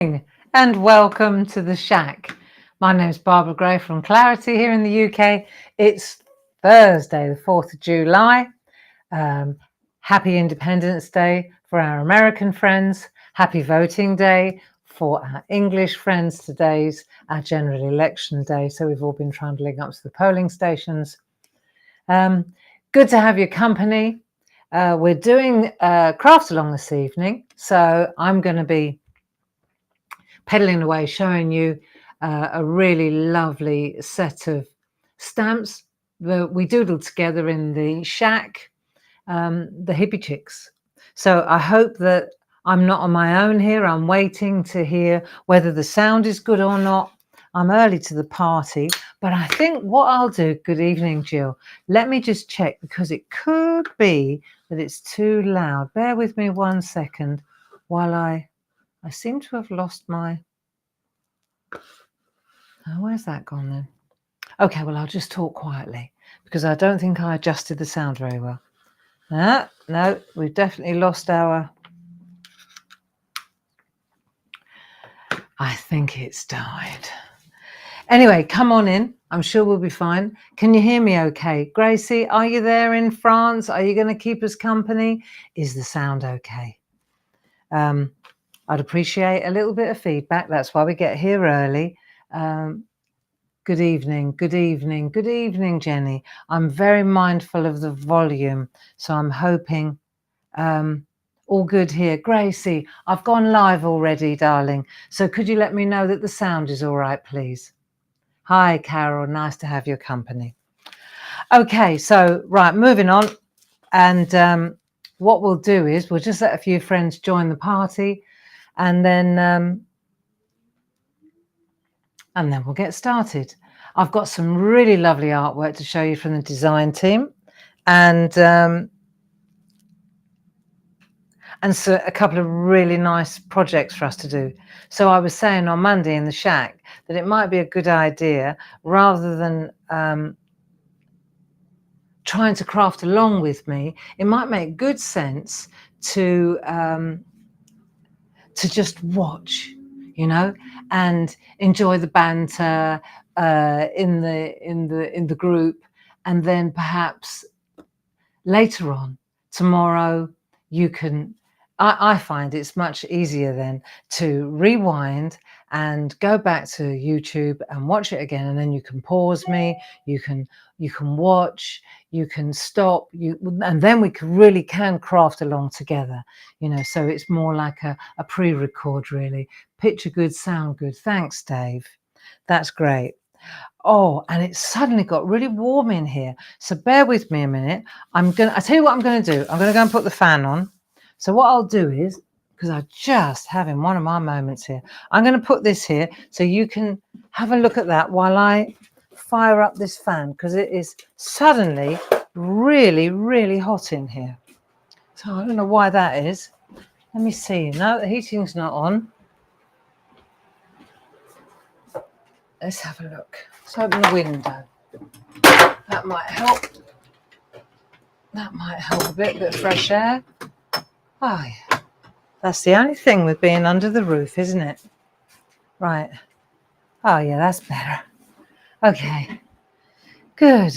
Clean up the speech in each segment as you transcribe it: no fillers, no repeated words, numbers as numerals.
And welcome to the SHAC. My name is Barbara Gray from Clarity here in the UK. It's Thursday, the 4th of July. Happy Independence Day for our American friends. Happy Voting Day for our English friends. Today's our general election day, so we've all been trundling up to the polling stations. Good to have your company. We're doing craft along this evening, so I'm going to be pedaling away showing you a really lovely set of stamps that we doodled together in the SHAC, the Hippie Chicks. So I hope that I'm not on my own here. I'm waiting to hear whether the sound is good or not. I'm early to the party, but I think what I'll do, good evening, Jill. Let me just check because it could be that it's too loud. Bear with me 1 second while I seem to have lost my, oh, where's that gone then? Okay, well, I'll just talk quietly because I don't think I adjusted the sound very well. No, we've definitely lost our, I think it's died. Anyway, come on in. I'm sure we'll be fine. Can you hear me okay? Gracie, are you there in France? Are you going to keep us company? Is the sound okay? I'd appreciate a little bit of feedback. That's why we get here early. Good evening, good evening, good evening, Jenny. I'm very mindful of the volume, so I'm hoping all good here. Gracie, I've gone live already, darling. So could you let me know that the sound is all right, please? Hi, Carol. Nice to have your company. Okay, so right, moving on. And what we'll do is we'll just let a few friends join the party, and then we'll get started. I've got some really lovely artwork to show you from the design team, and so a couple of really nice projects for us to do. So I was saying on Monday in the SHAC that it might be a good idea, rather than trying to craft along with me, it might make good sense to just watch, you know, and enjoy the banter in the group, and then perhaps later on tomorrow you can. I find it's much easier then to rewind and go back to YouTube and watch it again, and then you can pause me, you can watch, you can stop, and then we really can craft along together, you know. So it's more like a pre-record, really. Picture good, sound good. Thanks, Dave. That's great. Oh, and it suddenly got really warm in here, so bear with me a minute. I tell you what I'm going to do. I'm going to go and put the fan on. So what I'll do is, because I'm just having one of my moments here, I'm going to put this here so you can have a look at that while I fire up this fan, because it is suddenly really, really hot in here. So I don't know why that is. Let me see. No, the heating's not on. Let's have a look. Let's open the window. That might help. That might help a bit of fresh air. Oh, yeah. That's the only thing with being under the roof, isn't it? Right. Oh, yeah, that's better. Okay. Good.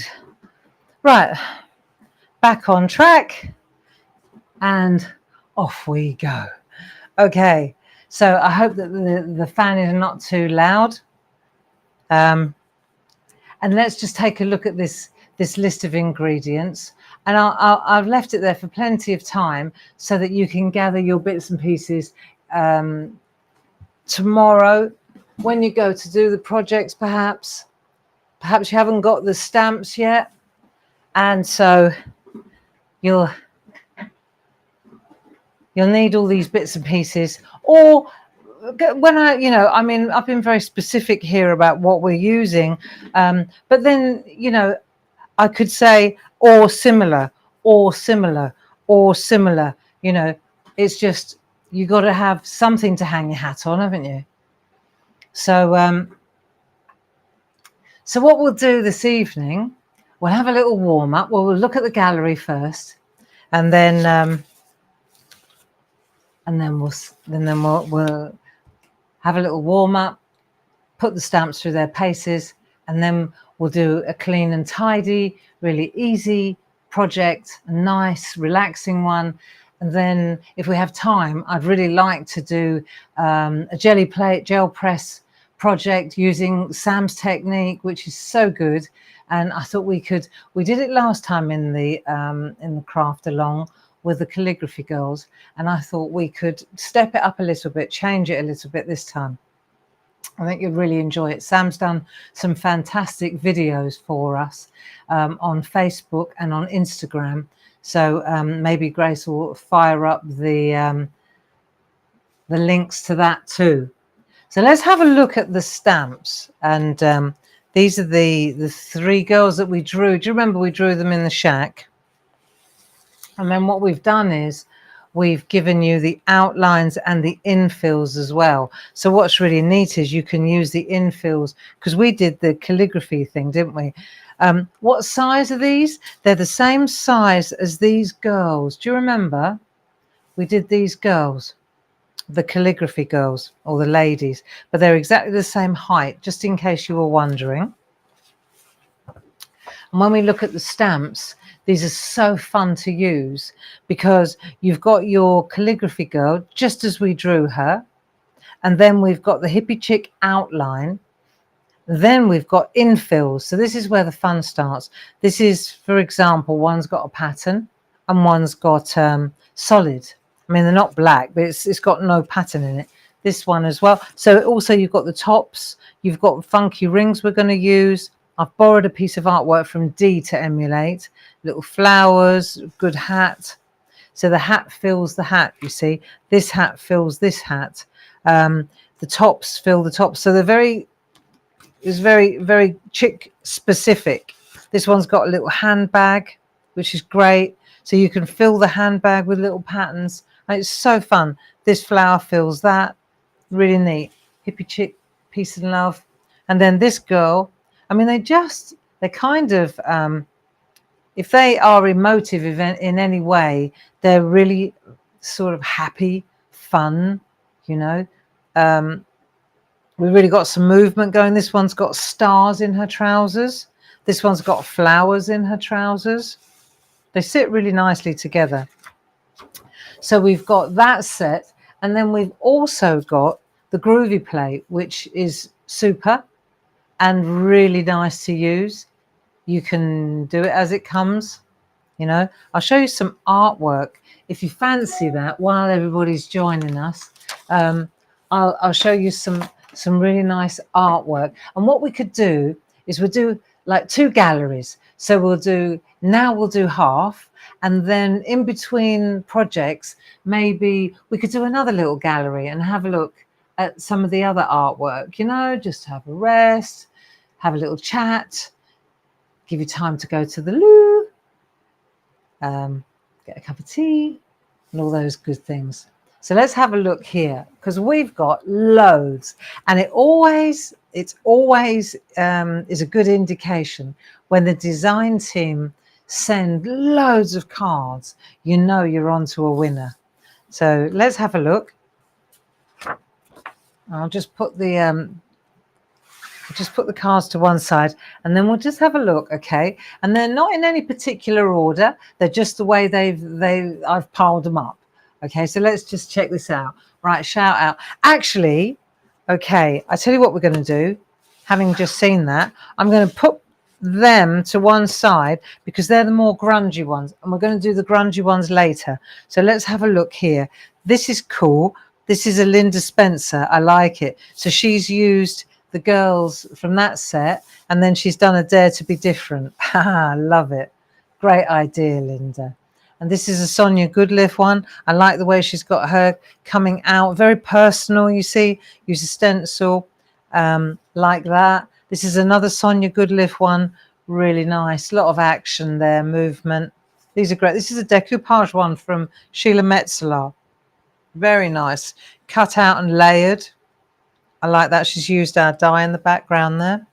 Right. Back on track. And off we go. Okay. So I hope that the fan is not too loud. And let's just take a look at this list of ingredients. And I've left it there for plenty of time so that you can gather your bits and pieces tomorrow when you go to do the projects. Perhaps you haven't got the stamps yet, and so you'll need all these bits and pieces. Or when I've been very specific here about what we're using, but then, you know, I could say or similar, or similar, or similar. You know, it's just, you got to have something to hang your hat on, haven't you? So so what we'll do this evening, we'll have a little warm up. We'll look at the gallery first, and then we'll have a little warm up, put the stamps through their paces, and then we'll do a clean and tidy, really easy project, a nice, relaxing one. And then if we have time, I'd really like to do a jelly plate, gel press project using Sam's technique, which is so good. And I thought we did it last time in the craft along with the Calligraphy Girls. And I thought we could step it up a little bit, change it a little bit this time. I think you'll really enjoy it. Sam's done some fantastic videos for us on Facebook and on Instagram. So maybe Grace will fire up the links to that too. So let's have a look at the stamps. And these are the 3 girls that we drew. Do you remember we drew them in the SHAC? And then what we've done is we've given you the outlines and the infills as well. So what's really neat is you can use the infills, because we did the calligraphy thing, didn't we? What size are these? They're the same size as these girls. Do you remember? We did these girls, the Calligraphy Girls, or the ladies, but they're exactly the same height, just in case you were wondering. And when we look at the stamps, these are so fun to use, because you've got your Calligraphy Girl just as we drew her, and then we've got the hippie chick outline, then we've got infills. So this is where the fun starts. This is, for example, one's got a pattern and one's got solid. I mean, they're not black, but it's got no pattern in it. This one as well. So also you've got the tops, you've got funky rings we're going to use. I've borrowed a piece of artwork from Dee to emulate. Little flowers, good hat. So the hat fills the hat, you see. This hat fills this hat. The tops fill the tops. So they're very chick specific. This one's got a little handbag, which is great. So you can fill the handbag with little patterns. And it's so fun. This flower fills that. Really neat. Hippie chick, peace and love. And then this girl, I mean, they kind of, if they are emotive in any way, they're really sort of happy, fun, you know. We've really got some movement going. This one's got stars in her trousers. This one's got flowers in her trousers. They sit really nicely together. So we've got that set. And then we've also got the Groovy plate, which is super and really nice to use. You can do it as it comes, you know. I'll show you some artwork if you fancy that while everybody's joining us. I'll show you some really nice artwork. And what we could do is we'll do like 2 galleries. So we'll do half, and then in between projects, maybe we could do another little gallery and have a look at some of the other artwork, you know, just have a rest, have a little chat, give you time to go to the loo, get a cup of tea, and all those good things. So let's have a look here, because we've got loads, and it's always is a good indication when the design team send loads of cards. You know you're onto a winner. So let's have a look. I'll just put the cards to one side, and then we'll just have a look, okay? And they're not in any particular order. They're just the way I've piled them up. Okay, so let's just check this out. Right, shout out. Actually, okay, I tell you what we're going to do. Having just seen that, I'm going to put them to one side because they're the more grungy ones, and we're going to do the grungy ones later. So let's have a look here. This is cool. This is a Linda Spencer. I like it. So she's used the girls from that set, and then she's done a Dare to Be Different. I love it. Great idea, Linda. And this is a Sonia Goodliff one. I like the way she's got her coming out. Very personal, you see. Use a stencil like that. This is another Sonia Goodliff one. Really nice. A lot of action there, movement. These are great. This is a decoupage one from Sheila Metzeler. Very nice. Cut out and layered. I like that. She's used our die in the background there.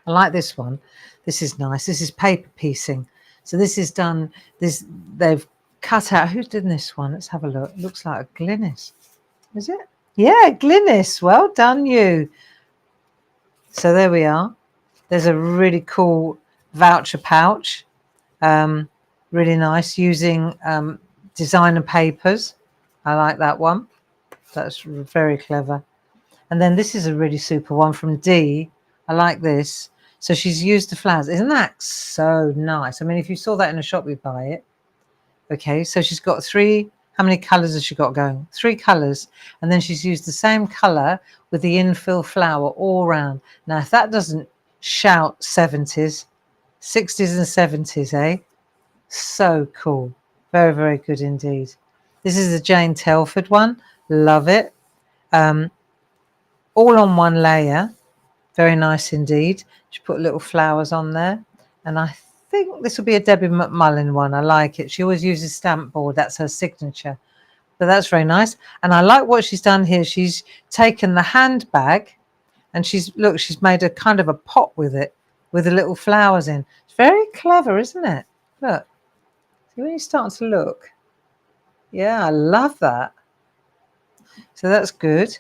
I like this one. This is nice. This is paper piecing. So this is done, they've cut out, who's done this one? Let's have a look. It looks like a Glynis. Is it? Yeah, Glynis, well done you. So there we are. There's a really cool voucher pouch. Really nice, using designer papers. I like that one. That's very clever. And then this is a really super one from Dee. I like this. So she's used the flowers. Isn't that so nice? I mean, if you saw that in a shop, you'd buy it. Okay, so she's got three. How many colours has she got going? 3 colours. And then she's used the same colour with the infill flower all around. Now, if that doesn't shout 70s, 60s and 70s, eh? So cool. Very, very good indeed. This is the Jane Telford one. Love it. All on one layer. Very nice indeed. She put little flowers on there. And I think this will be a Debbie McMullen one. I like it. She always uses stamp board. That's her signature. But that's very nice. And I like what she's done here. She's taken the handbag and she's made a kind of a pot with it, with the little flowers in. It's very clever, isn't it? Look. See when you start to look. Yeah, I love that. So that's good.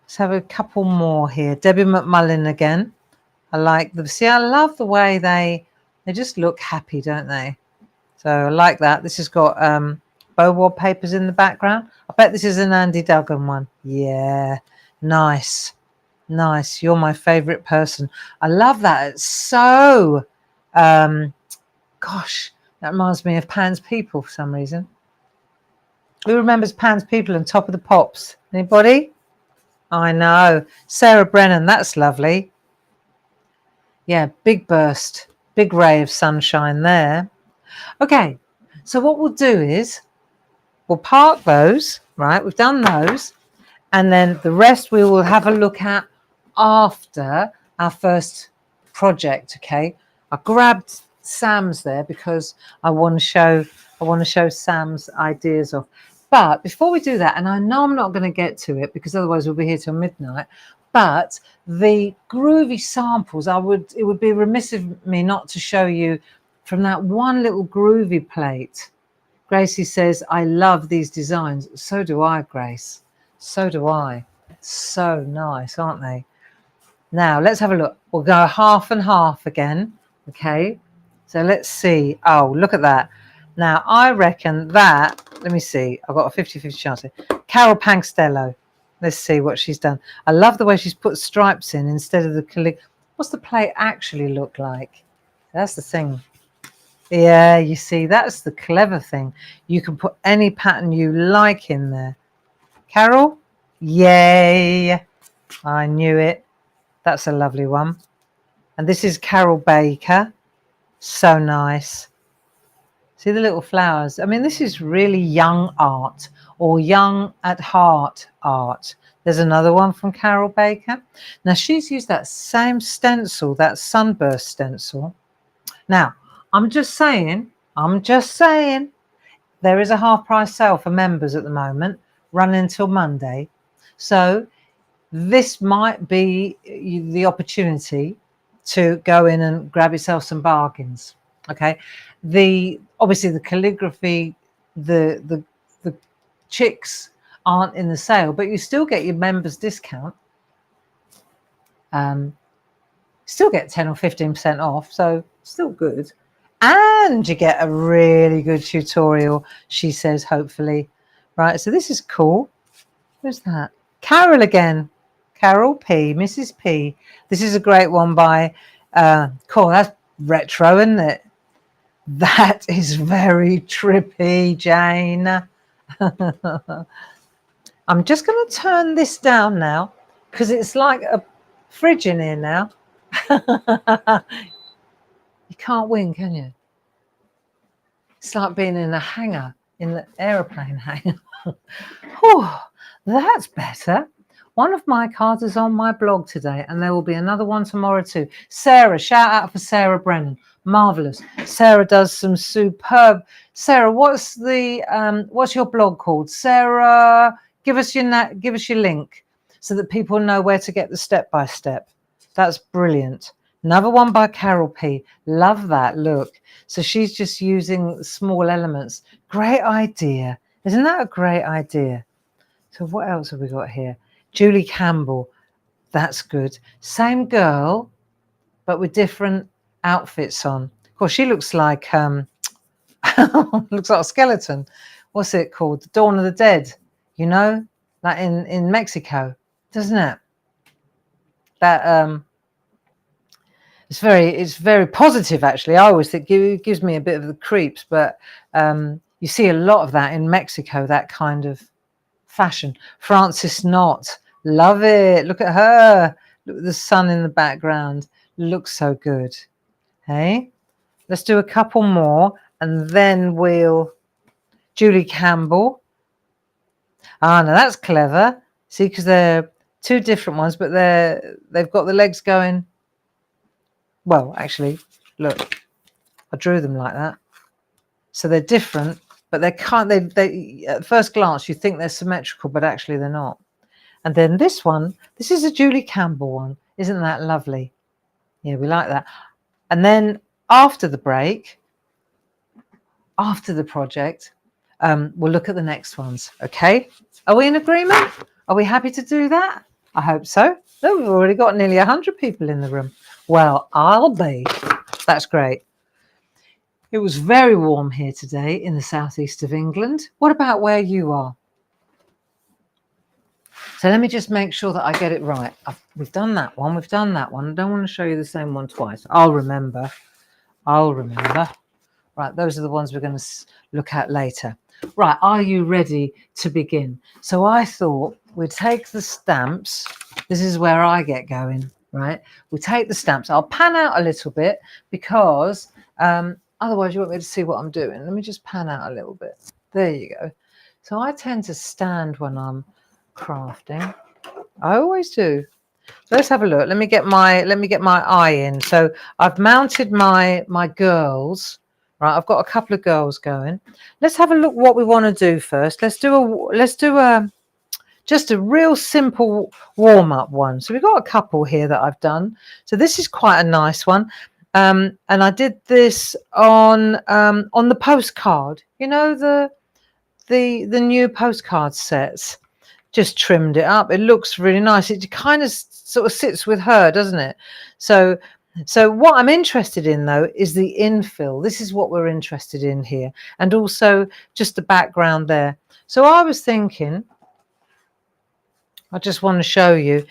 Let's have a couple more here. Debbie McMullen again. I like them. See, I love the way they just look happy, don't they? So I like that. This has got bow wallpapers in the background. I bet this is an Andy Duggan one. Yeah, nice. Nice. You're my favourite person. I love that. It's so, gosh, that reminds me of Pan's People for some reason. Who remembers Pan's People and Top of the Pops? Anybody? I know. Sarah Brennan, that's lovely. Yeah, big burst, big ray of sunshine there. Okay, so what we'll do is we'll park those, right? We've done those. And then the rest we will have a look at after our first project, okay? I grabbed Sam's there because I want to show Sam's ideas of. But before we do that, and I know I'm not going to get to it because otherwise we'll be here till midnight, but the Groovy samples, it would be remiss of me not to show you from that one little Groovy plate. Gracie says, I love these designs. So do I, Grace. So do I. So nice, aren't they? Now, let's have a look. We'll go half and half again. Okay. So let's see. Oh, look at that. Now, I reckon that, let me see. I've got a 50-50 chance here. Carol Pankstello. Let's see what she's done. I love the way she's put stripes in instead of the What's the plate actually look like? That's the thing. Yeah, you see, that's the clever thing. You can put any pattern you like in there. Carol? Yay. I knew it. That's a lovely one. And this is Carol Baker. So nice. See the little flowers? I mean, this is really young art or young at heart art. There's another one from Carol Baker. Now, she's used that same stencil, that sunburst stencil. Now, I'm just saying, there is a half price sale for members at the moment, running until Monday. So this might be the opportunity to go in and grab yourself some bargains. Okay. Obviously the calligraphy, the chicks aren't in the sale, but you still get your members discount. Still get 10 or 15% off, so still good. And you get a really good tutorial, she says, hopefully. Right, so this is cool. Who's that? Carol again. Carol P, Mrs. P. This is a great one by, cool, that's retro, isn't it? That is very trippy, Jane. I'm just going to turn this down now because it's like a fridge in here now. You can't win, can you? It's like being in a hangar, in the aeroplane hangar. Oh, that's better. One of my cards is on my blog today, and there will be another one tomorrow too. Sarah, shout out for Sarah Brennan. Marvelous. Sarah does some superb. Sarah, what's your blog called? Sarah, give us your link so that people know where to get the step by step. That's brilliant. Another one by Carol P. Love that. Look. So she's just using small elements. Great idea. Isn't that a great idea? So what else have we got here? Julie Campbell. That's good. Same girl, but with different outfits on. Of course, she looks like looks like a skeleton. What's it called? The Dawn of the Dead. You know, like in Mexico, doesn't it? That it's very positive actually. I always think it gives me a bit of the creeps, but you see a lot of that in Mexico. That kind of fashion. Frances Knott, love it. Look at her. Look at the sun in the background. Looks so good. Hey, let's do a couple more, and then we'll. Julie Campbell. Ah, no, that's clever. See, because they're two different ones, but they've got the legs going. Well, actually, look, I drew them like that. So they're different, but they can't. They at first glance you think they're symmetrical, but actually they're not. And then this one, this is a Julie Campbell one. Isn't that lovely? Yeah, we like that. And then after the break, after the project, we'll look at the next ones. Okay? Are we in agreement? Are we happy to do that? I hope so. No, we've already got nearly 100 people in the room. Well, I'll be. That's great. It was very warm here today in the southeast of England. What about where you are? So let me just make sure that I get it right. We've done that one. We've done that one. I don't want to show you the same one twice. I'll remember. Right, those are the ones we're going to look at later. Right, are you ready to begin? So I thought we'd take the stamps. This is where I get going, right? We take the stamps. I'll pan out a little bit because otherwise you won't be able to see what I'm doing. Let me just pan out a little bit. There you go. So I tend to stand when I'm crafting. I always do. So let's have a look. Let me get my eye in. So I've mounted my girls. Right, I've got a couple of girls going. Let's have a look what we want to do first. Let's do just a real simple warm-up one. So we've got a couple here that I've done. So this is quite a nice one. And I did this on the postcard. You know, the new postcard sets. Just trimmed it up. It looks really nice. It kind of sort of sits with her, doesn't it? So what I'm interested in though is the infill. This is what we're interested in here, and also just the background there. So I was thinking, I just want to show you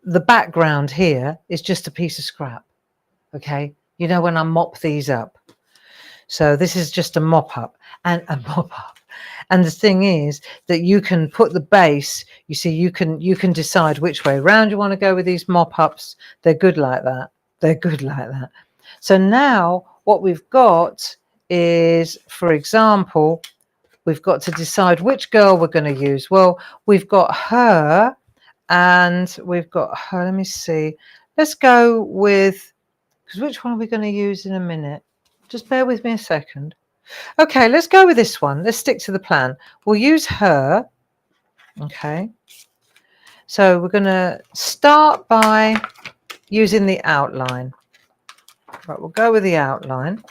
the background here is just a piece of scrap. Okay, you know, when I mop these up. So this is just a mop up and a mop up. And the thing is that you can put the base, you see, you can decide which way around you want to go with these mop-ups. They're good like that. They're good like that. So now what we've got is, for example, we've got to decide which girl we're going to use. Well, we've got her and we've got her. Let me see. Let's go with, because which one are we going to use in a minute? Just bear with me a second. Okay, let's go with this one. Let's stick to the plan. We'll use her. Okay. So we're going to start by using the outline. Right, we'll go with the outline.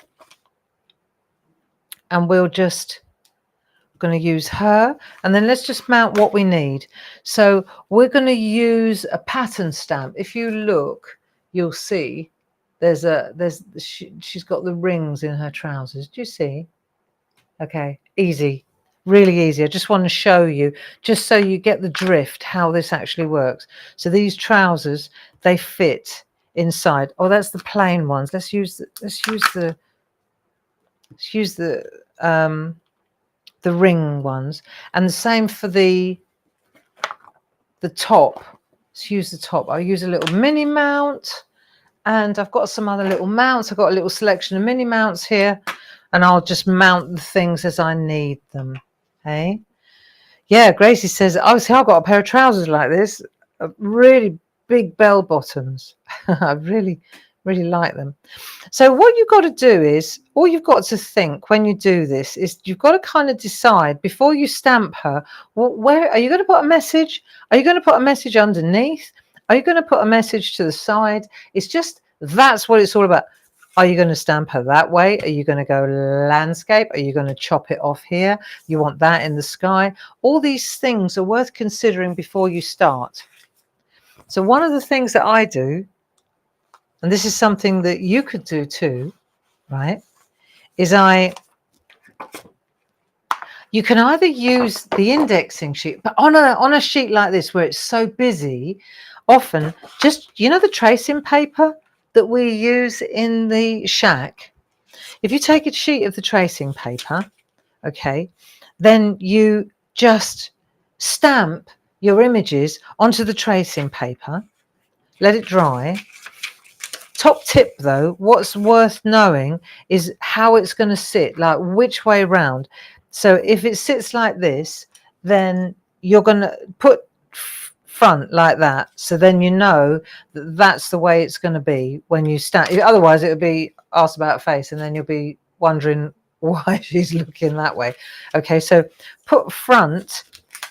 And we're going to use her. And then let's just mount what we need. So we're going to use a pattern stamp. If you look, you'll see she's got the rings in her trousers. Do you see? Okay, easy, really easy. I just want to show you, just so you get the drift, how this actually works. So these trousers, they fit inside. Oh, that's the plain ones. Let's use the ring ones, and the same for the top. Let's use the top. I'll use a little mini mount, and I've got some other little mounts. I've got a little selection of mini mounts here. And I'll just mount the things as I need them. Hey, yeah. Gracie says, "Oh, see, I've got a pair of trousers like this, really big bell bottoms. I really, really like them." So what you've got to do is, all you've got to think when you do this is, you've got to kind of decide before you stamp her. Where are you going to put a message? Are you going to put a message underneath? Are you going to put a message to the side? It's just, that's what it's all about. Are you going to stamp her that way? Are you going to go landscape? Are you going to chop it off here? You want that in the sky? All these things are worth considering before you start. So one of the things that I do, and this is something that you could do too, right, is you can either use the indexing sheet, but on a sheet like this where it's so busy, often just, you know, the tracing paper that we use in the SHAC. If you take a sheet of the tracing paper, okay, then you just stamp your images onto the tracing paper, let it dry. Top tip though, what's worth knowing is how it's going to sit, like which way round. So if it sits like this, then you're going to put front like that. So then you know that that's the way it's going to be when you stand. Otherwise it would be asked about face and then you'll be wondering why she's looking that way. Okay, so put front.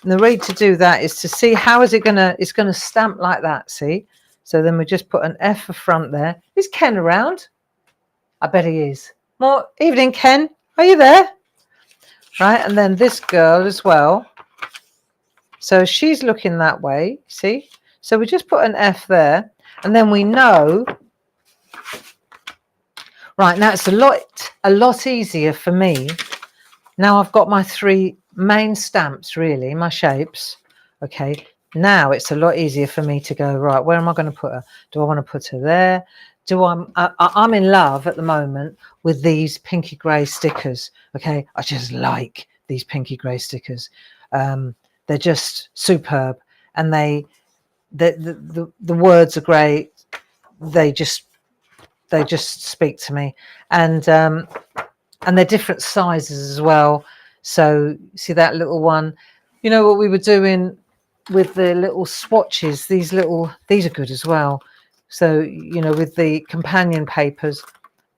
And the way to do that is to see how is it going to, it's going to stamp like that, see? So then we just put an F for front there. Is Ken around? I bet he is. More evening, Ken. Are you there? Right, and then this girl as well. So she's looking that way, see? So we just put an F there, and then we know. Right, now it's a lot easier for me. Now I've got my 3 main stamps, really, my shapes. Okay, now it's a lot easier for me to go, right, where am I going to put her? Do I want to put her there? I'm in love at the moment with these pinky grey stickers. Okay, I just like these pinky grey stickers. They're just superb, and the words are great. They just speak to me, and they're different sizes as well. So see that little one, you know what we were doing with the little swatches, these are good as well. So, you know, with the companion papers,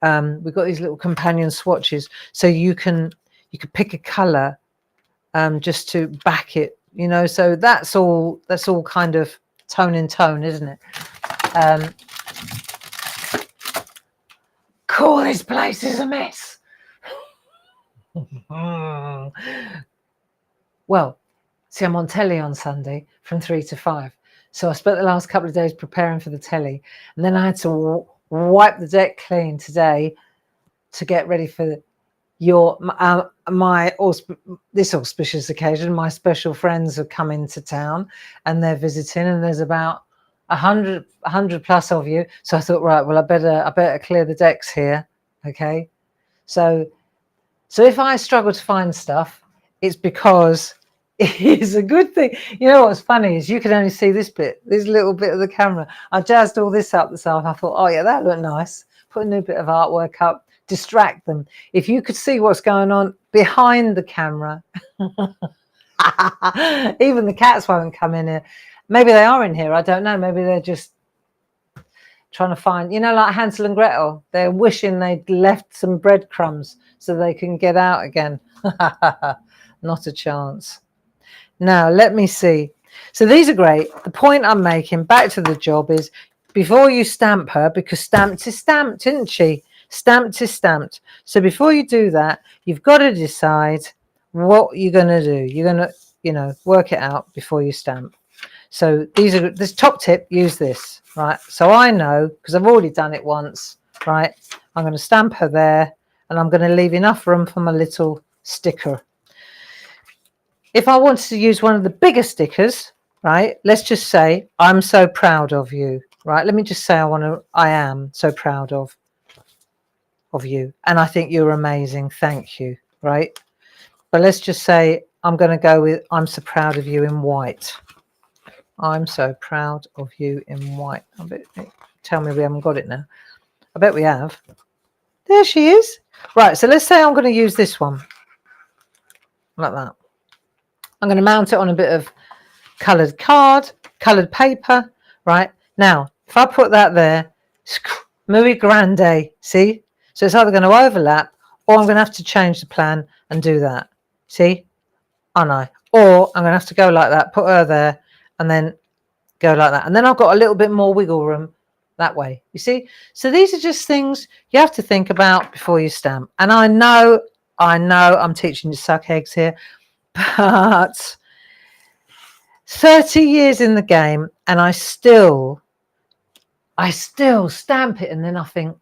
we've got these little companion swatches, so you could pick a color just to back it, you know. So that's all kind of tone in tone, isn't it? Cool, this place is a mess. Well, see, I'm on telly on Sunday from 3 to 5. So I spent the last couple of days preparing for the telly, and then I had to wipe the deck clean today to get ready for this auspicious occasion. My special friends are coming to town and they're visiting, and there's about 100 plus of you. So I thought, right, well, I better clear the decks here. Okay, so if I struggle to find stuff, it's because it is a good thing. You know what's funny is you can only see this little bit of the camera. I jazzed all this up this afternoon. I thought, oh yeah, that looked nice. Put a new bit of artwork up, distract them. If you could see what's going on behind the camera, even the cats won't come in here. Maybe they are in here, I don't know. Maybe they're just trying to find, you know, like Hansel and Gretel. They're wishing they'd left some breadcrumbs so they can get out again. Not a chance. Now, let me see. So these are great. The point I'm making, back to the job, is before you stamp her, because stamped is stamped, isn't she? Stamped is stamped. So before you do that, you've got to decide what you're going to do. You're going to, you know, work it out before you stamp. So this top tip, use this, right? So I know, because I've already done it once, right? I'm going to stamp her there, and I'm going to leave enough room for my little sticker. If I wanted to use one of the bigger stickers, right, let's just say, I'm so proud of you, right? Let me just say I am so proud of you, and I think you're amazing. Thank you, right? But let's just say I'm going to go with, I'm so proud of you in white. I'm so proud of you in white. Tell me we haven't got it now. I bet we have. There she is. Right, so let's say I'm going to use this one. Like that. I'm going to mount it on a bit of coloured card, coloured paper. Right, now, if I put that there, muy grande, see? So it's either going to overlap, or I'm going to have to change the plan and do that. See? Aren't I? Or I'm going to have to go like that, put her there, and then go like that. And then I've got a little bit more wiggle room that way. You see? So these are just things you have to think about before you stamp. And I know I'm teaching you to suck eggs here, but 30 years in the game, and I still stamp it, and then I think,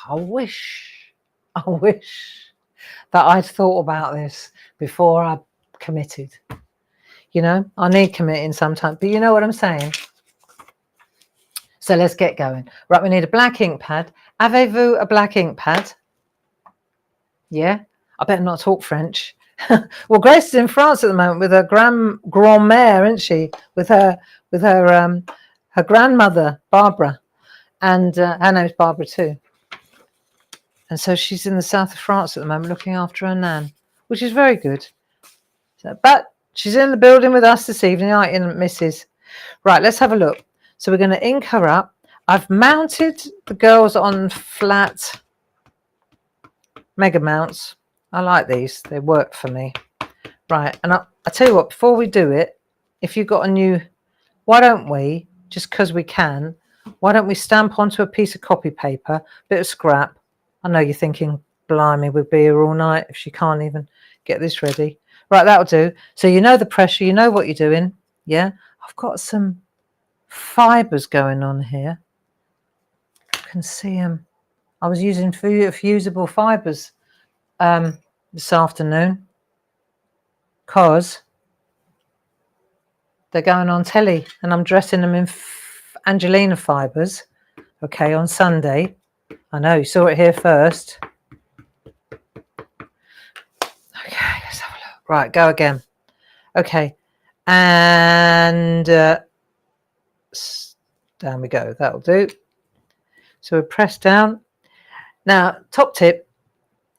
I wish that I'd thought about this before I committed. You know, I need committing sometimes, but you know what I'm saying? So let's get going. Right, we need a black ink pad. Avez-vous a black ink pad? Yeah, I better not talk French. Well, Grace is in France at the moment with her grand-mère, isn't she? With her grandmother, Barbara, and her name's Barbara too. And so she's in the south of France at the moment looking after her nan, which is very good. So, but she's in the building with us this evening, aren't you, Mrs.? Right, let's have a look. So we're going to ink her up. I've mounted the girls on flat mega mounts. I like these. They work for me. Right, and I tell you what, before we do it, if you've got a new, why don't we, just because we can, why don't we stamp onto a piece of copy paper, bit of scrap. I know you're thinking, blimey, we'll be here all night if she can't even get this ready. Right, that'll do. So you know the pressure, you know what you're doing. Yeah, I've got some fibres going on here. You can see them. I was using fusible fibres this afternoon because they're going on telly, and I'm dressing them in Angelina fibres, okay, on Sunday. I know, you saw it here first. Okay, let's have a look. Right, go again. Okay, and down we go. That'll do. So we press down. Now, top tip,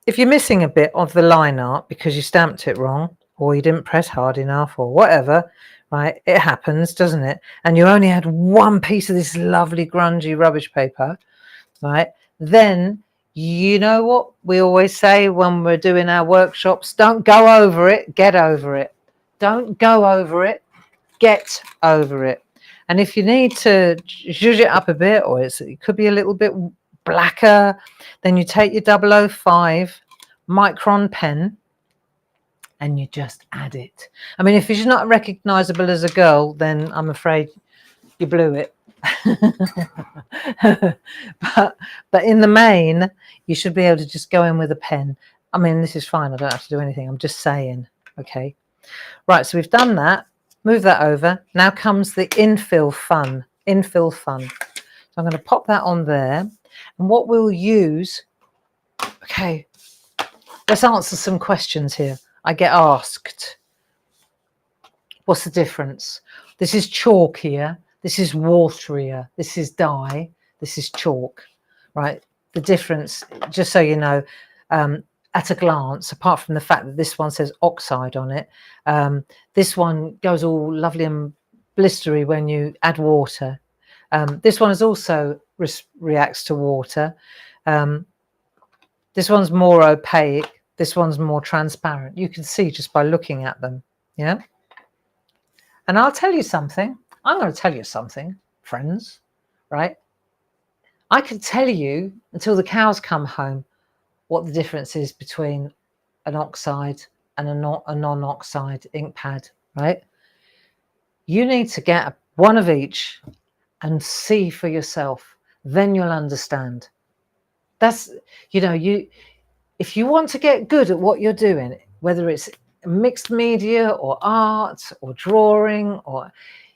if you're missing a bit of the line art because you stamped it wrong or you didn't press hard enough or whatever, right, it happens, doesn't it? And you only had one piece of this lovely grungy rubbish paper, right? Then you know what we always say when we're doing our workshops, don't go over it, get over it. Don't go over it, get over it. And if you need to zhuzh it up a bit, or it could be a little bit blacker, then you take your 005 micron pen and you just add it. I mean, if it's not recognizable as a girl, then I'm afraid you blew it. but in the main, you should be able to just go in with a pen. I mean, this is fine. I don't have to do anything. I'm just saying. Okay. Right. So we've done that. Move that over. Now comes the infill fun. Infill fun. So I'm going to pop that on there. And what we'll use. Okay. Let's answer some questions here. I get asked. What's the difference? This is chalkier. This is waterier. This is dye. This is chalk, right? The difference, just so you know, at a glance, apart from the fact that this one says oxide on it, this one goes all lovely and blistery when you add water. This one is also reacts to water. This one's more opaque. This one's more transparent. You can see just by looking at them, yeah? And I'll tell you something. I'm going to tell you something, friends, right? I could tell you until the cows come home what the difference is between an oxide and a non-oxide ink pad, right? You need to get one of each and see for yourself. Then you'll understand. That's, you know, if you want to get good at what you're doing, whether it's mixed media or art or drawing, or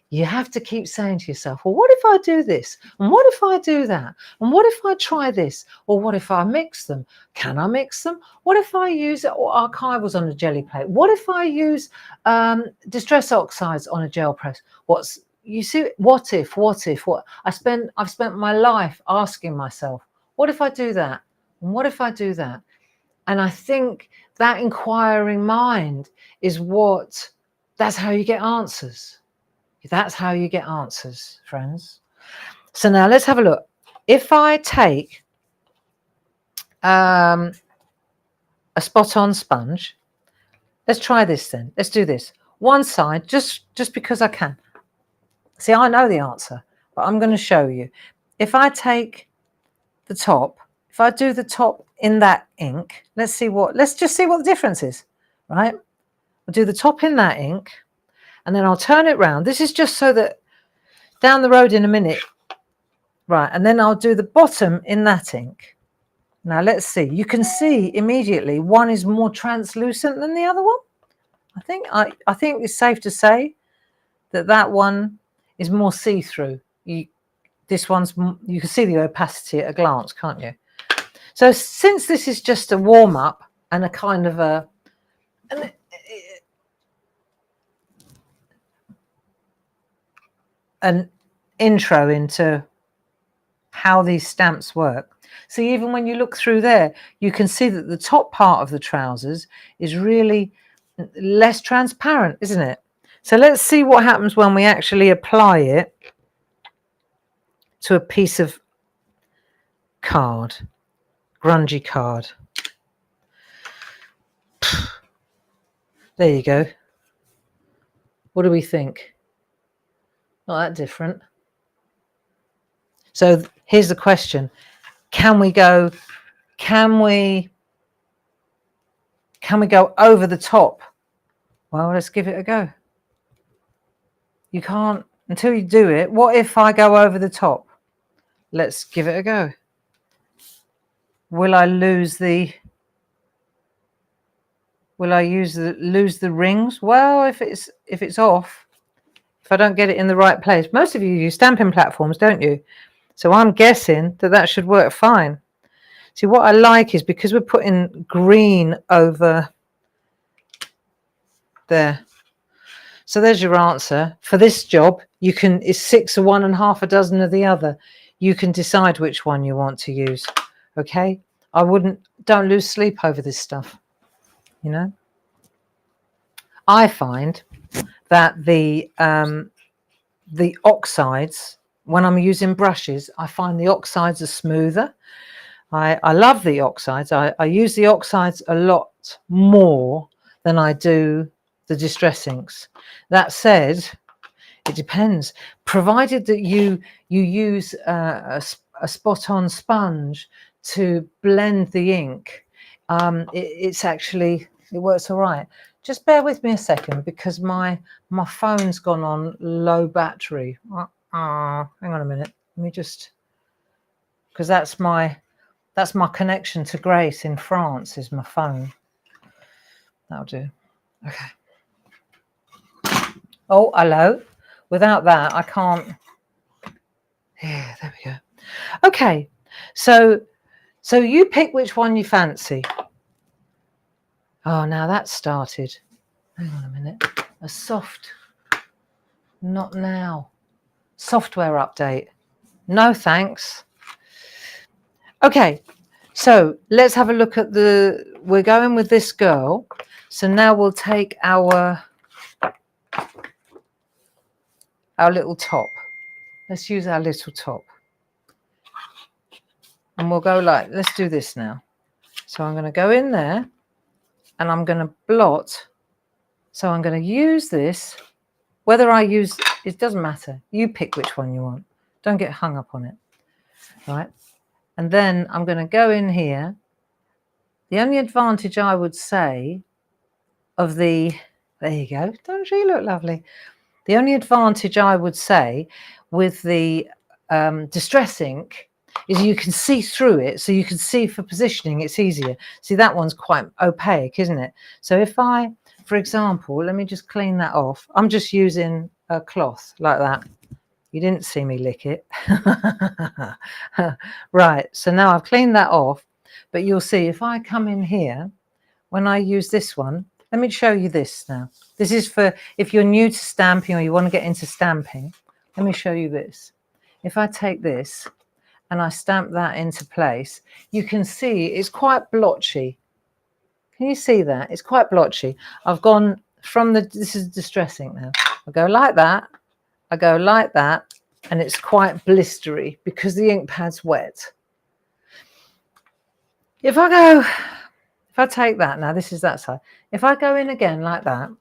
you have to keep saying to yourself, well, what if I do this? And what if I do that? And what if I try this? Or what if I mix them? Can I mix them? What if I use archivals on a jelly plate? What if I use distress oxides on a gel press? You see, what if? I've spent my life asking myself, what if I do that? And what if I do that? And I think that inquiring mind is that's how you get answers. That's how you get answers, friends. So now let's have a look. If I take a spot-on sponge, let's try this then. Let's do this. One side, just because I can. See, I know the answer, but I'm going to show you. If I take the top, if I do the top in that ink, let's just see what the difference is, right? I'll do the top in that ink. and then I'll turn it round. This is just so that down the road in a minute, right, and then I'll do the bottom in that ink. Now let's see. You can see immediately one is more translucent than the other one. I think it's safe to say that that one is more see-through. This one's, you can see the opacity at a glance, can't you? So since this is just a warm-up and a kind of an intro into how these stamps work. See, even when you look through there, you can see that the top part of the trousers is really less transparent, isn't it? So let's see what happens when we actually apply it to a piece of card, grungy card. There you go. What do we think? Not that different. So here's the question. Can we go over the top? Well, let's give it a go. You can't until you do it. What if I go over the top? Let's give it a go. Will I lose the lose the rings? Well, if it's off, if I don't get it in the right place. Most of you use stamping platforms, don't you? So I'm guessing that should work fine. See, what I like is because we're putting green over there. So there's your answer. For this job, you can, it's 6 of one and half a dozen of the other. You can decide which one you want to use. Okay? Don't lose sleep over this stuff. You know? I find that the oxides, when I'm using brushes, I find the oxides are smoother. I love the oxides. I use the oxides a lot more than I do the distress inks. That said, it depends. Provided that you use a spot-on sponge to blend the ing, it works all right. Just bear with me a second because my phone's gone on low battery. Hang on a minute. Let me just, because that's my connection to Grace in France is my phone. That'll do. Okay. Oh, hello. Without that, I can't. Yeah, there we go. Okay. So you pick which one you fancy. Oh, now that's started. Hang on a minute. A soft. Not now. Software update. No, thanks. Okay. So let's have a look at we're going with this girl. So now we'll take our little top. Let's use our little top. And we'll go let's do this now. So I'm going to go in there and I'm going to blot. So I'm going to use this. Whether I use, it doesn't matter. You pick which one you want. Don't get hung up on it. Right. And then I'm going to go in here. The only advantage I would say of there you go. Don't she look lovely? The only advantage I would say with the distress ink is you can see through it. So you can see for positioning, it's easier. See, that one's quite opaque, isn't it? So if I, for example, let me just clean that off. I'm just using a cloth like that. You didn't see me lick it. Right, so now I've cleaned that off, but you'll see if I come in here, when I use this one, let me show you this now. This is for if you're new to stamping or you want to get into stamping. Let me show you this. If I take this and I stamp that into place, you can see it's quite blotchy. Can you see that? It's quite blotchy. I've gone from this is distress ink now. I go like that. I go like that, and it's quite blistery because the ink pad's wet. If I take that now, this is that side. If I go in again like that,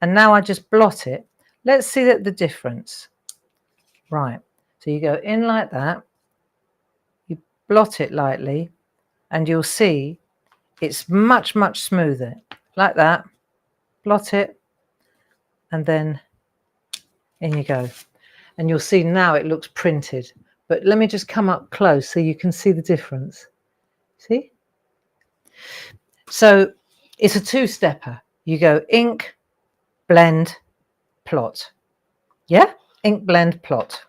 and now I just blot it, let's see the difference. Right, so you go in like that, you blot it lightly, and you'll see it's much, much smoother. Like that, blot it, and then In you go. And you'll see now it looks printed. But let me just come up close so you can see the difference. See? So it's a two-stepper. You go ink, blend, plot. Yeah? Ink, blend, plot.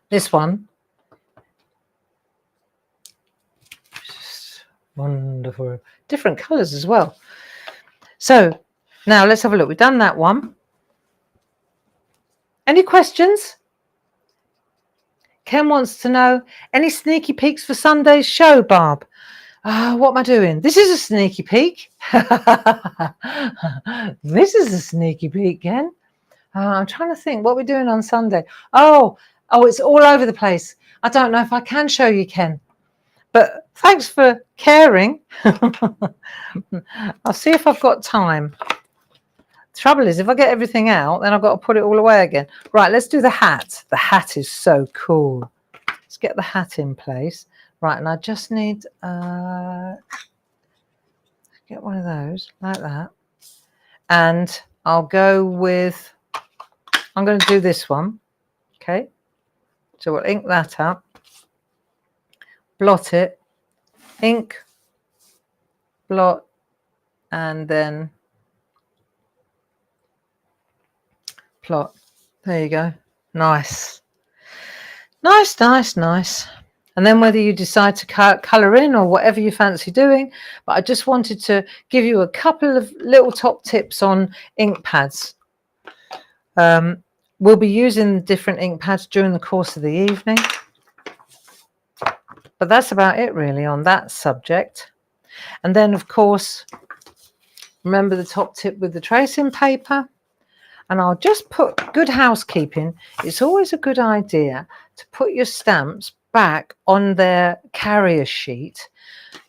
This one. Just wonderful. Different colours as well. So now let's have a look. We've done that one. Any questions? Ken wants to know, any sneaky peeks for Sunday's show, Barb? What am I doing? This is a sneaky peek. This is a sneaky peek, Ken. I'm trying to think what we're doing on Sunday. Oh, it's all over the place. I don't know if I can show you, Ken. But thanks for caring. I'll see if I've got time. The trouble is, if I get everything out, then I've got to put it all away again. Right, let's do the hat. The hat is so cool. Let's get the hat in place. Right, and I just need get one of those like that. And I'll go with, I'm going to do this one. Okay. So we'll ink that up. Blot it. Ink. Blot. And then plot. There you go. Nice. Nice, nice, nice. And then whether you decide to colour in or whatever you fancy doing, but I just wanted to give you a couple of little top tips on ink pads. We'll be using different ink pads during the course of the evening. But that's about it really on that subject. And then of course, remember the top tip with the tracing paper. And I'll just put, good housekeeping, it's always a good idea to put your stamps back on their carrier sheet,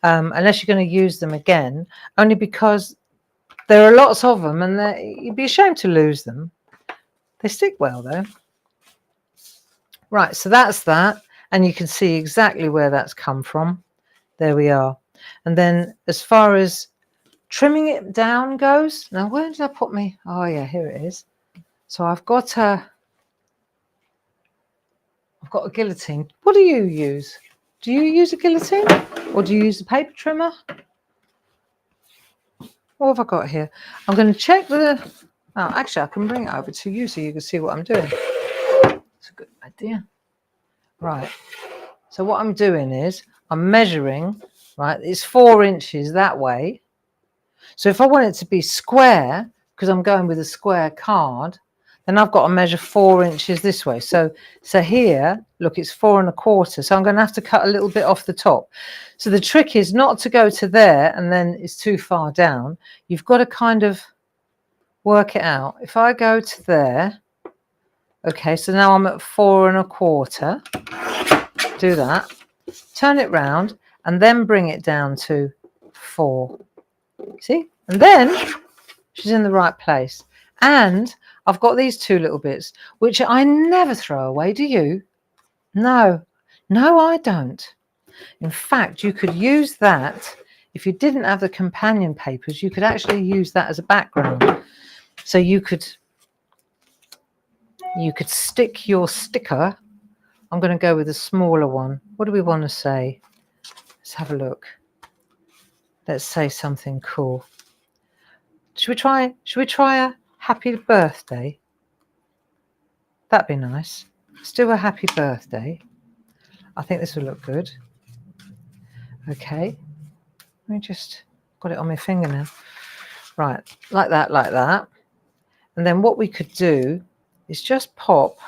unless you're going to use them again, only because there are lots of them and you'd be ashamed to lose them. They stick well though. Right, so that's that. And you can see exactly where that's come from. There we are. And then as far as trimming it down goes, now where did I put me? Oh yeah, here it is. So I've got a guillotine. What do you use? Do you use a guillotine or do you use a paper trimmer? What have I got here? I'm going to check the, oh, actually I can bring it over to you so you can see what I'm doing. That's a good idea. Right. So what I'm doing is I'm measuring, right? It's 4 inches that way. So if I want it to be square, because I'm going with a square card, then I've got to measure 4 inches this way. So here, look, it's 4 1/4. So I'm going to have to cut a little bit off the top. So the trick is not to go to there and then it's too far down. You've got to kind of work it out. If I go to there, okay, so now I'm at 4 1/4. Do that, turn it round, and then bring it down to 4. See? And then she's in the right place. And I've got these 2 little bits, which I never throw away. Do you? No. No, I don't. In fact, you could use that. If you didn't have the companion papers, you could actually use that as a background. So you could stick your sticker. I'm going to go with a smaller one. What do we want to say? Let's have a look. Let's say something cool. Should we try a happy birthday? That'd be nice. Let's do a happy birthday. I think this will look good. Okay. Let me just, got it on my finger now. Right, like that, like that. And then what we could do is just pop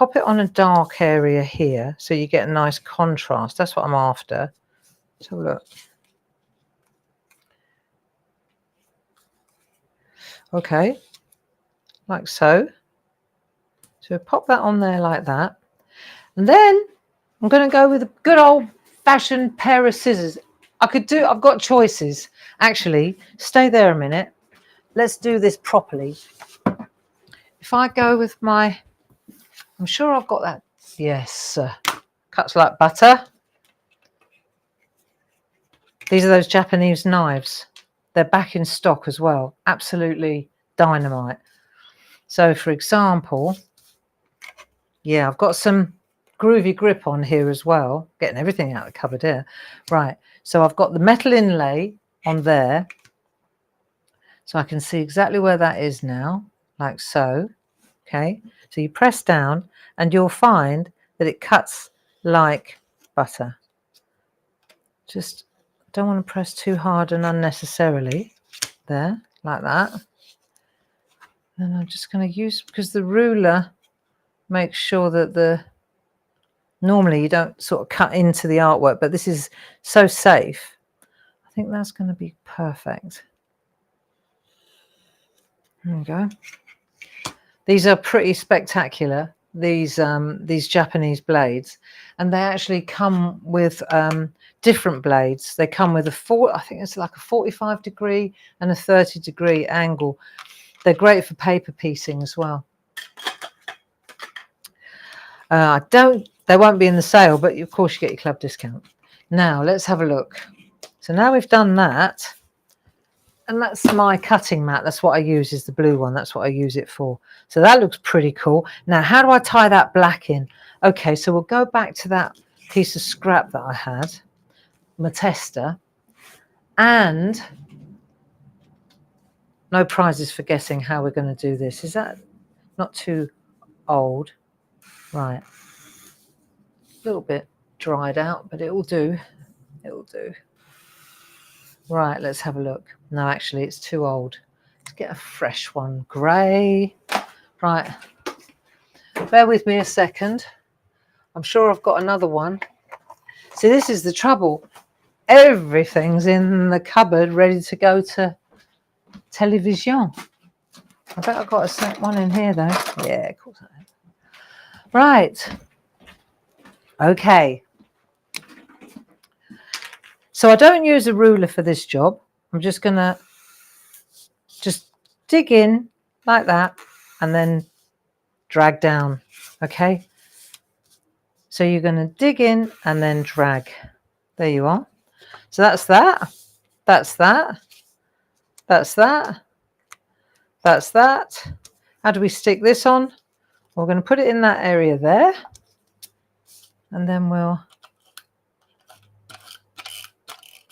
it on a dark area here so you get a nice contrast. That's what I'm after. So look. Okay, like so. So pop that on there like that. And then I'm going to go with a good old-fashioned pair of scissors. I've got choices. Actually, stay there a minute. Let's do this properly. If I go with my, I'm sure I've got that. Yes, cuts like butter. These are those Japanese knives. They're back in stock as well. Absolutely dynamite. So for example, yeah, I've got some Groovy grip on here as well, getting everything out of the cupboard here. Right, so I've got the metal inlay on there, so I can see exactly where that is now, like so. Okay, so you press down and you'll find that it cuts like butter. Just don't want to press too hard and unnecessarily. There, like that. And I'm just going to use, because the ruler makes sure that normally you don't sort of cut into the artwork, but this is so safe. I think that's going to be perfect. There we go. These are pretty spectacular, these Japanese blades, and they actually come with different blades. They come with I think it's like a 45-degree and a 30-degree angle. They're great for paper piecing as well. They won't be in the sale, but of course you get your club discount. Now let's have a look. So now we've done that, and that's my cutting mat. That's what I use, is the blue one. That's what I use it for. So that looks pretty cool. Now, how do I tie that black in? Okay, so we'll go back to that piece of scrap that I had, my tester, and no prizes for guessing how we're going to do this. Is that not too old? Right. A little bit dried out, but it will do. It will do. Right, let's have a look. No, actually, it's too old. Let's get a fresh one. Grey. Right. Bear with me a second. I'm sure I've got another one. See, this is the trouble. Everything's in the cupboard ready to go to television. I bet I've got a one in here, though. Yeah, of course I have. Right. Okay. So I don't use a ruler for this job. I'm just going to just dig in like that and then drag down. Okay. So you're going to dig in and then drag. There you are. So that's that. That's that. That's that. That's that. How do we stick this on? We're going to put it in that area there. And then we'll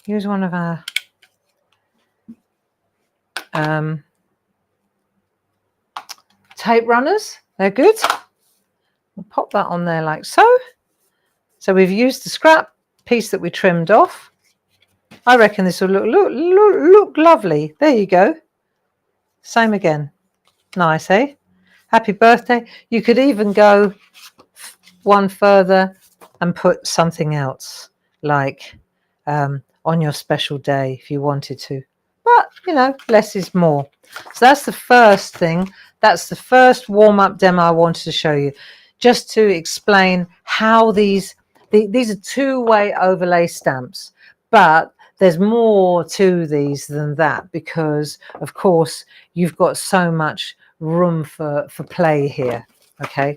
use one of our tape runners. They're good. We'll pop that on there like so. So we've used the scrap piece that we trimmed off. I reckon this will look lovely. There you go. Same again. Nice, eh? Happy birthday. You could even go one further and put something else, like on your special day if you wanted to. But, you know, less is more. So that's the first thing. That's the first warm-up demo I wanted to show you, just to explain how these are two-way overlay stamps. But there's more to these than that, because, of course, you've got so much room for play here. Okay,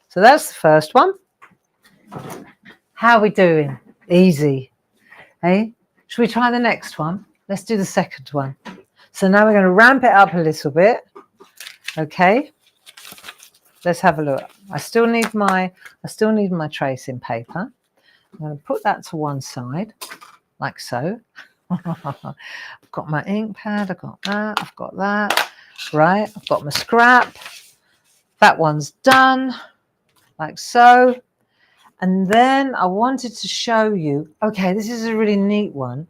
so that's the first one. How are we doing? Easy. Hey, should we try the next one? Let's do the second one. So now we're going to ramp it up a little bit. Okay, let's have a look. I still need my tracing paper. I'm going to put that to one side, like so. I've got my ink pad. I've got that. I've got that. Right. I've got my scrap. That one's done, like so. And then I wanted to show you, okay, this is a really neat one.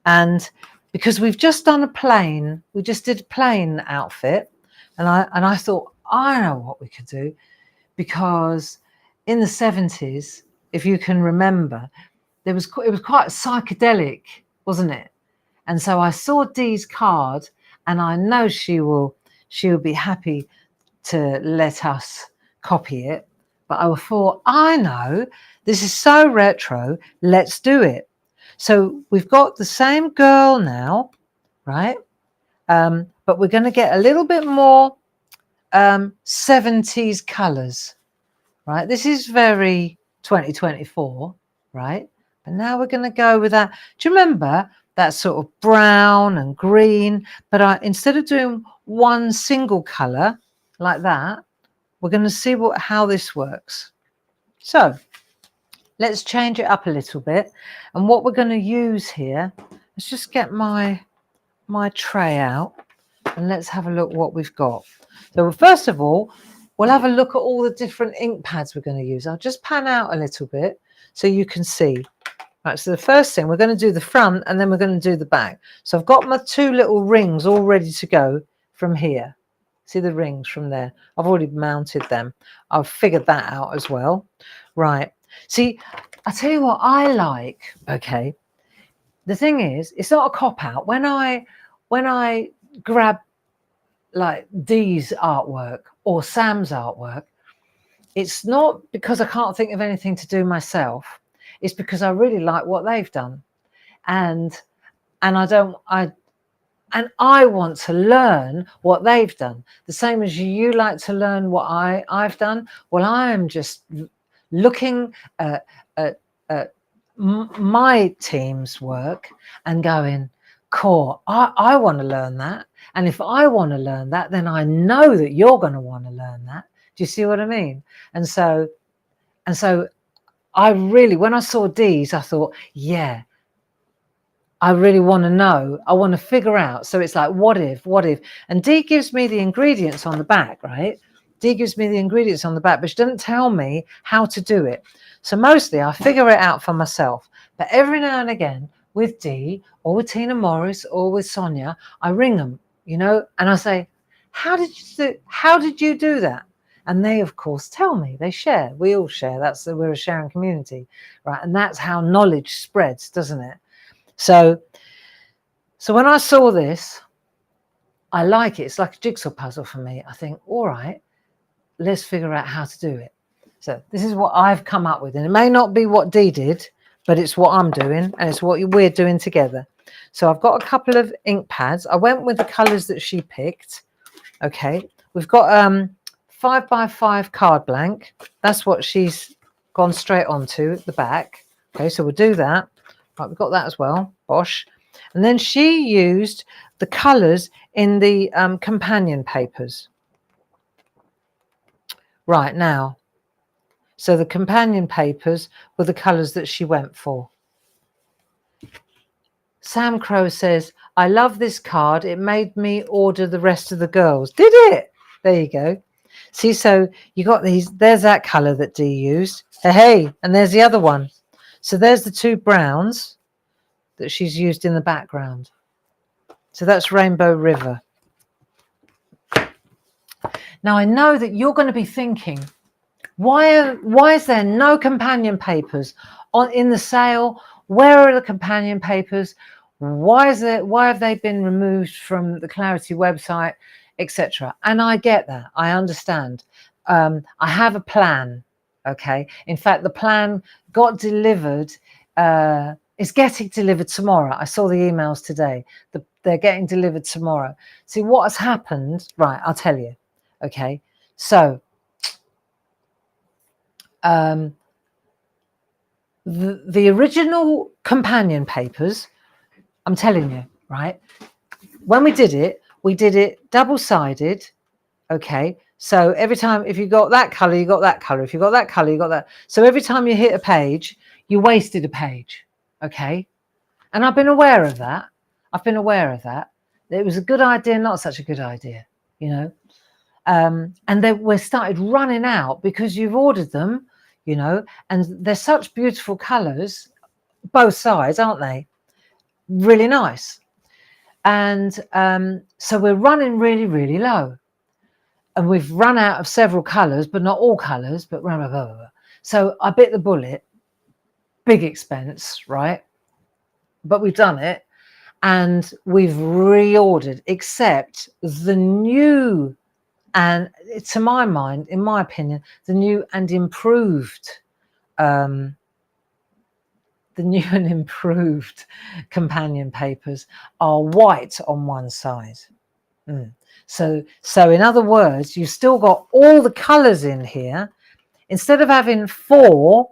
And because we've just done a plain, we just did a plain outfit. And I thought, I know what we could do, because in the 70s, if you can remember, it was quite psychedelic, wasn't it? And so I saw Dee's card, and I know she will be happy to let us copy it. But I thought, I know, this is so retro, let's do it. So we've got the same girl now, right? But we're going to get a little bit more 70s colours, right? This is very 2024, right? But now we're going to go with that. Do you remember that sort of brown and green? But instead of doing one single colour, like that. We're going to see how this works. So let's change it up a little bit. And what we're going to use here, let's just get my tray out and let's have a look what we've got. So first of all, we'll have a look at all the different ink pads we're going to use. I'll just pan out a little bit so you can see. Right, so the first thing, we're going to do the front and then we're going to do the back. So I've got my 2 little rings all ready to go from here. See the rings from there? I've already mounted them. I've figured that out as well. Right. See, I tell you what I like, okay? The thing is, it's not a cop-out. When I grab like Dee's artwork or Sam's artwork, it's not because I can't think of anything to do myself. It's because I really like what they've done. And I want to learn what they've done. The same as you like to learn what I've done. Well, I am just looking at my team's work and going, cool, I want to learn that. And if I want to learn that, then I know that you're going to want to learn that. Do you see what I mean? And so I really, when I saw Dee's, I thought, yeah, I really want to know. I want to figure out. So it's like, what if? And Dee gives me the ingredients on the back, right? Dee gives me the ingredients on the back, but she doesn't tell me how to do it. So mostly I figure it out for myself. But every now and again with Dee or with Tina Morris or with Sonia, I ring them, you know, and I say, how did you do that? And they, of course, tell me. They share. We all share. We're a sharing community, right? And that's how knowledge spreads, doesn't it? So when I saw this, I like it. It's like a jigsaw puzzle for me. I think, all right, let's figure out how to do it. So this is what I've come up with. And it may not be what Dee did, but it's what I'm doing and it's what we're doing together. So I've got a couple of ink pads. I went with the colours that she picked. Okay. We've got 5x5 card blank. That's what she's gone straight onto at the back. Okay, so we'll do that. Right, we've got that as well. Bosh. And then she used the colours in the companion papers. Right now. So the companion papers were the colours that she went for. Sam Crow says, I love this card. It made me order the rest of the girls. Did it? There you go. See, so you got these. There's that colour that Dee used. Hey, and there's the other one. So there's the 2 browns that she's used in the background. So that's Rainbow River. Now I know that you're going to be thinking, why is there no companion papers in the sale? Where are the companion papers? Why have they been removed from the Clarity website, etc.? And I get that. I understand. I have a plan. Okay. In fact, the plan got delivered. It's getting delivered tomorrow. I saw the emails today. They're getting delivered tomorrow. See what has happened. Right. I'll tell you. Okay. So the original companion papers, I'm telling you, right? When we did it double-sided. Okay. So every time, if you got that color, you got that color. If you got that color, you got that. So every time you hit a page, you wasted a page. Okay. And I've been aware of that. It was a good idea, not such a good idea, you know. And then we started running out because you've ordered them, you know, and they're such beautiful colors, both sides, aren't they? Really nice. And so we're running really, really low. And we've run out of several colors, but not all colors, but blah, blah, blah, blah. So I bit the bullet. Big expense, right? But we've done it. And we've reordered, except the new, and to my mind, in my opinion, the new and improved companion papers are white on one side. So in other words, you've still got all the colors in here. Instead of having 4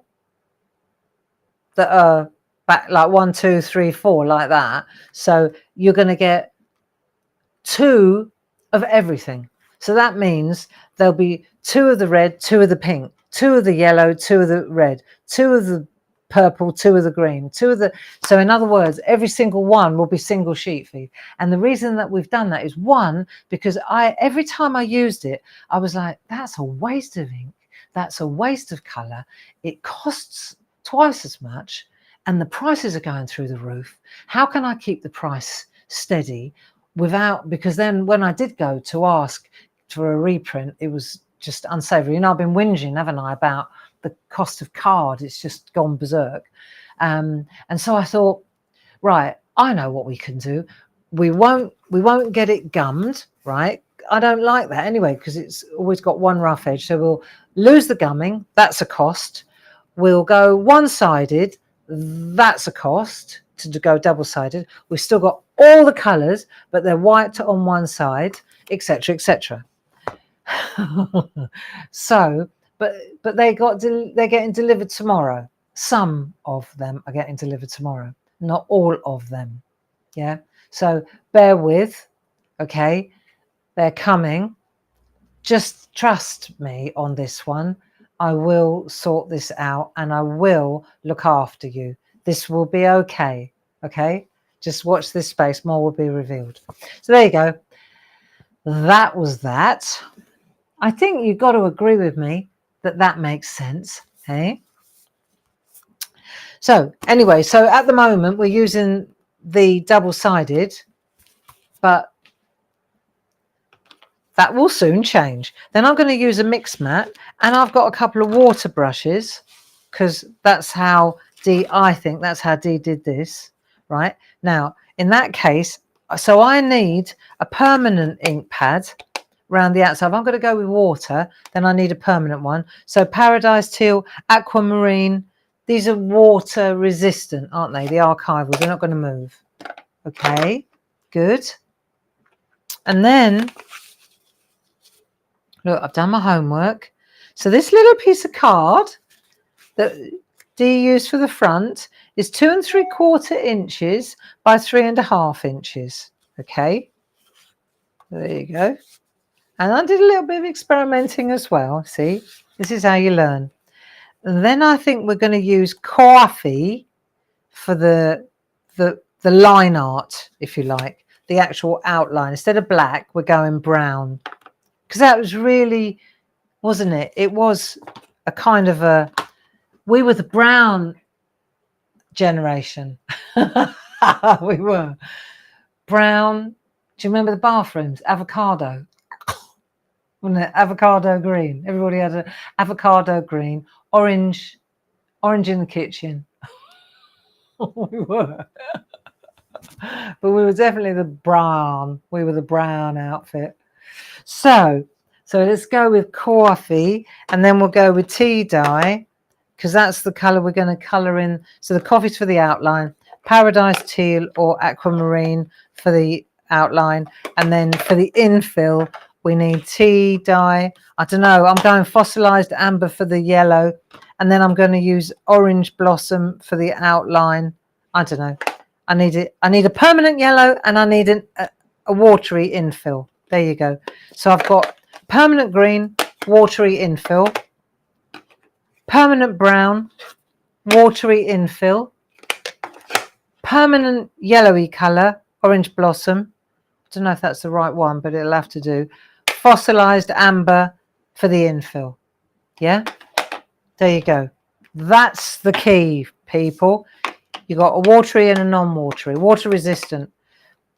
that are back, like 1, 2, 3, 4, like that. So you're going to get 2 of everything. So that means there'll be 2 of the red, 2 of the pink, 2 of the yellow, 2 of the red, 2 of the purple, 2 of the green, 2 of the... So in other words, every single one will be single sheet feed. And the reason that we've done that is, one, because every time I used it, I was like, that's a waste of ink. That's a waste of colour. It costs twice as much and the prices are going through the roof. How can I keep the price steady without... Because then when I did go to ask for a reprint, it was just unsavoury. You know, I've been whinging, haven't I, about the cost of card. It's just gone berserk. And so I thought, right, I know what we can do. We won't get it gummed, right? I don't like that anyway, because it's always got one rough edge. So we'll lose the gumming. That's a cost. We'll go one-sided. That's a cost to go double-sided. We've still got all the colours, but they're white on one side, etc., etc. So, but they're getting delivered tomorrow. Some of them are getting delivered tomorrow, not all of them. Yeah. So bear with. Okay, they're coming. Just trust me on this one. I will sort this out and I will look after you. This will be okay. Okay, just watch this space. More will be revealed. So there you go. That was that. I think you've got to agree with me that that makes sense. Hey. So anyway, so at the moment we're using the double-sided, but that will soon change. Then I'm going to use a mix mat, and I've got a couple of water brushes, because that's how I think that's how Dee did this. Right now, in that case, so I need a permanent ink pad around the outside. If I'm going to go with water, then I need a permanent one. So Paradise Teal, Aquamarine, these are water resistant, aren't they? The archival, they're not going to move. Okay, good. And then, look, I've done my homework. So this little piece of card that Dee used for the front is 2 3/4 inches by 3.5 inches. Okay, there you go. And I did a little bit of experimenting as well. See, this is how you learn. And then I think we're going to use coffee for the line art, if you like, the actual outline. Instead of black, we're going brown, because that was really, wasn't it? It was a kind of a, we were the brown generation. We were brown. Do you remember the bathrooms? Avocado, wasn't it? Avocado green. Everybody had an avocado green. Orange in the kitchen. We were. But we were definitely the brown. We were the brown outfit. So let's go with coffee, and then we'll go with tea dye, because that's the color we're going to color in. So the coffee's for the outline, Paradise Teal or Aquamarine for the outline, and then for the infill we need tea dye. I don't know, I'm going fossilized amber for the yellow, and then I'm going to use orange blossom for the outline. I don't know. I need a permanent yellow, and I need a watery infill. There you go. So I've got permanent green, watery infill, permanent brown, watery infill, permanent yellowy color, orange blossom. I don't know if that's the right one, but it'll have to do. Fossilized amber for the infill. Yeah, there you go. That's the key, people. You got a watery and a non-watery, water resistant.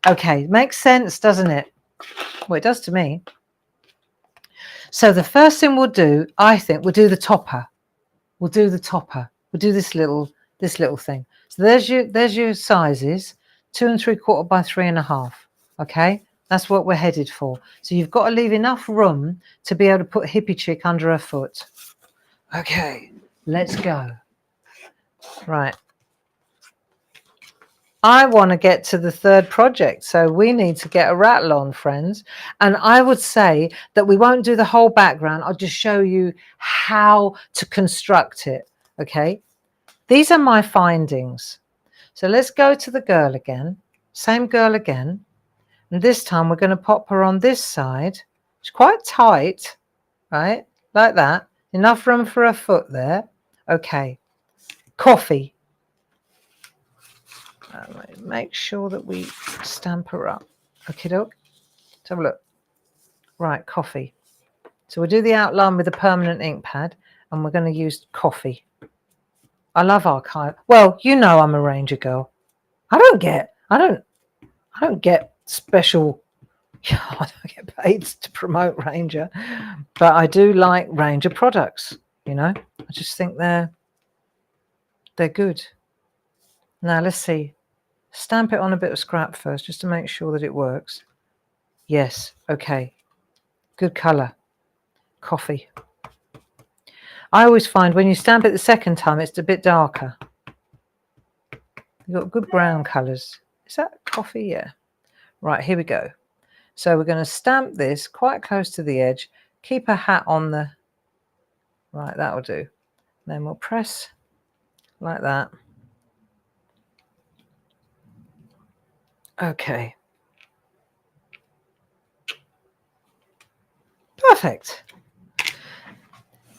Okay, makes sense, doesn't it? Well, it does to me. So the first thing we'll do, I think, we'll do the topper. We'll do the topper. We'll do this little thing. So there's your sizes, 2 3/4 by 3.5. Okay, that's what we're headed for. So you've got to leave enough room to be able to put Hippie Chick under her foot. Okay, let's go. Right. I want to get to the third project, so we need to get a rattle on, friends. And I would say that we won't do the whole background. I'll just show you how to construct it. Okay, these are my findings. So let's go to the girl again, same girl again, and this time we're going to pop her on this side It's quite tight, right? Like that. Enough room for a foot there. Okay. Coffee. Make sure that we stamp her up. Okay, doke. Let's have a look. Right, coffee. So we'll do the outline with a permanent ink pad, and we're going to use coffee. I love archive. Well, you know I'm a Ranger girl. I don't get special. I don't get paid to promote Ranger, but I do like Ranger products. You know, I just think they're good. Now let's see. Stamp it on a bit of scrap first, just to make sure that it works. Yes. Okay. Good colour. Coffee. I always find when you stamp it the second time, it's a bit darker. You've got good brown colours. Is that coffee? Yeah. Right, here we go. So we're going to stamp this quite close to the edge. Keep a hat on the... Right, that'll do. Then we'll press like that. Okay. Perfect.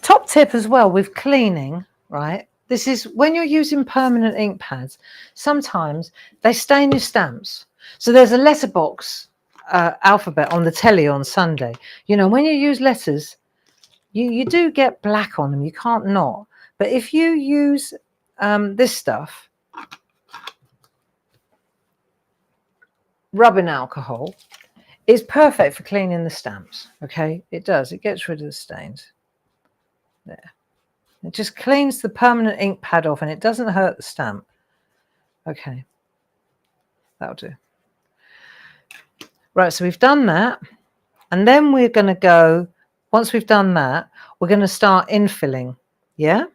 Top tip as well with cleaning, right? This is when you're using permanent ink pads, sometimes they stain your stamps. So there's a letterbox alphabet on the telly on Sunday. You know, when you use letters, you do get black on them. You can't not. But if you use this stuff, rubbing alcohol, is perfect for cleaning the stamps. Okay, it does. It gets rid of the stains. There. It just cleans the permanent ink pad off and it doesn't hurt the stamp. Okay, that'll do. Right, so we've done that. And then we're going to go, once we've done that, we're going to start infilling. Yeah?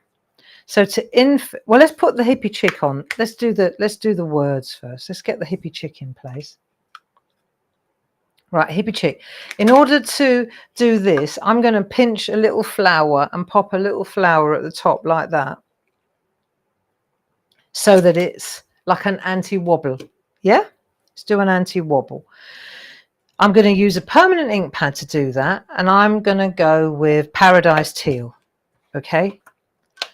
So to well, let's put the hippie chick on. Let's do the words first. Let's get the hippie chick in place. Right, hippie chick. In order to do this, I'm going to pinch a little flower and pop a little flower at the top like that, so that it's like an anti-wobble. Yeah? Let's do an anti-wobble. I'm going to use a permanent ink pad to do that, and I'm going to go with Paradise Teal. Okay?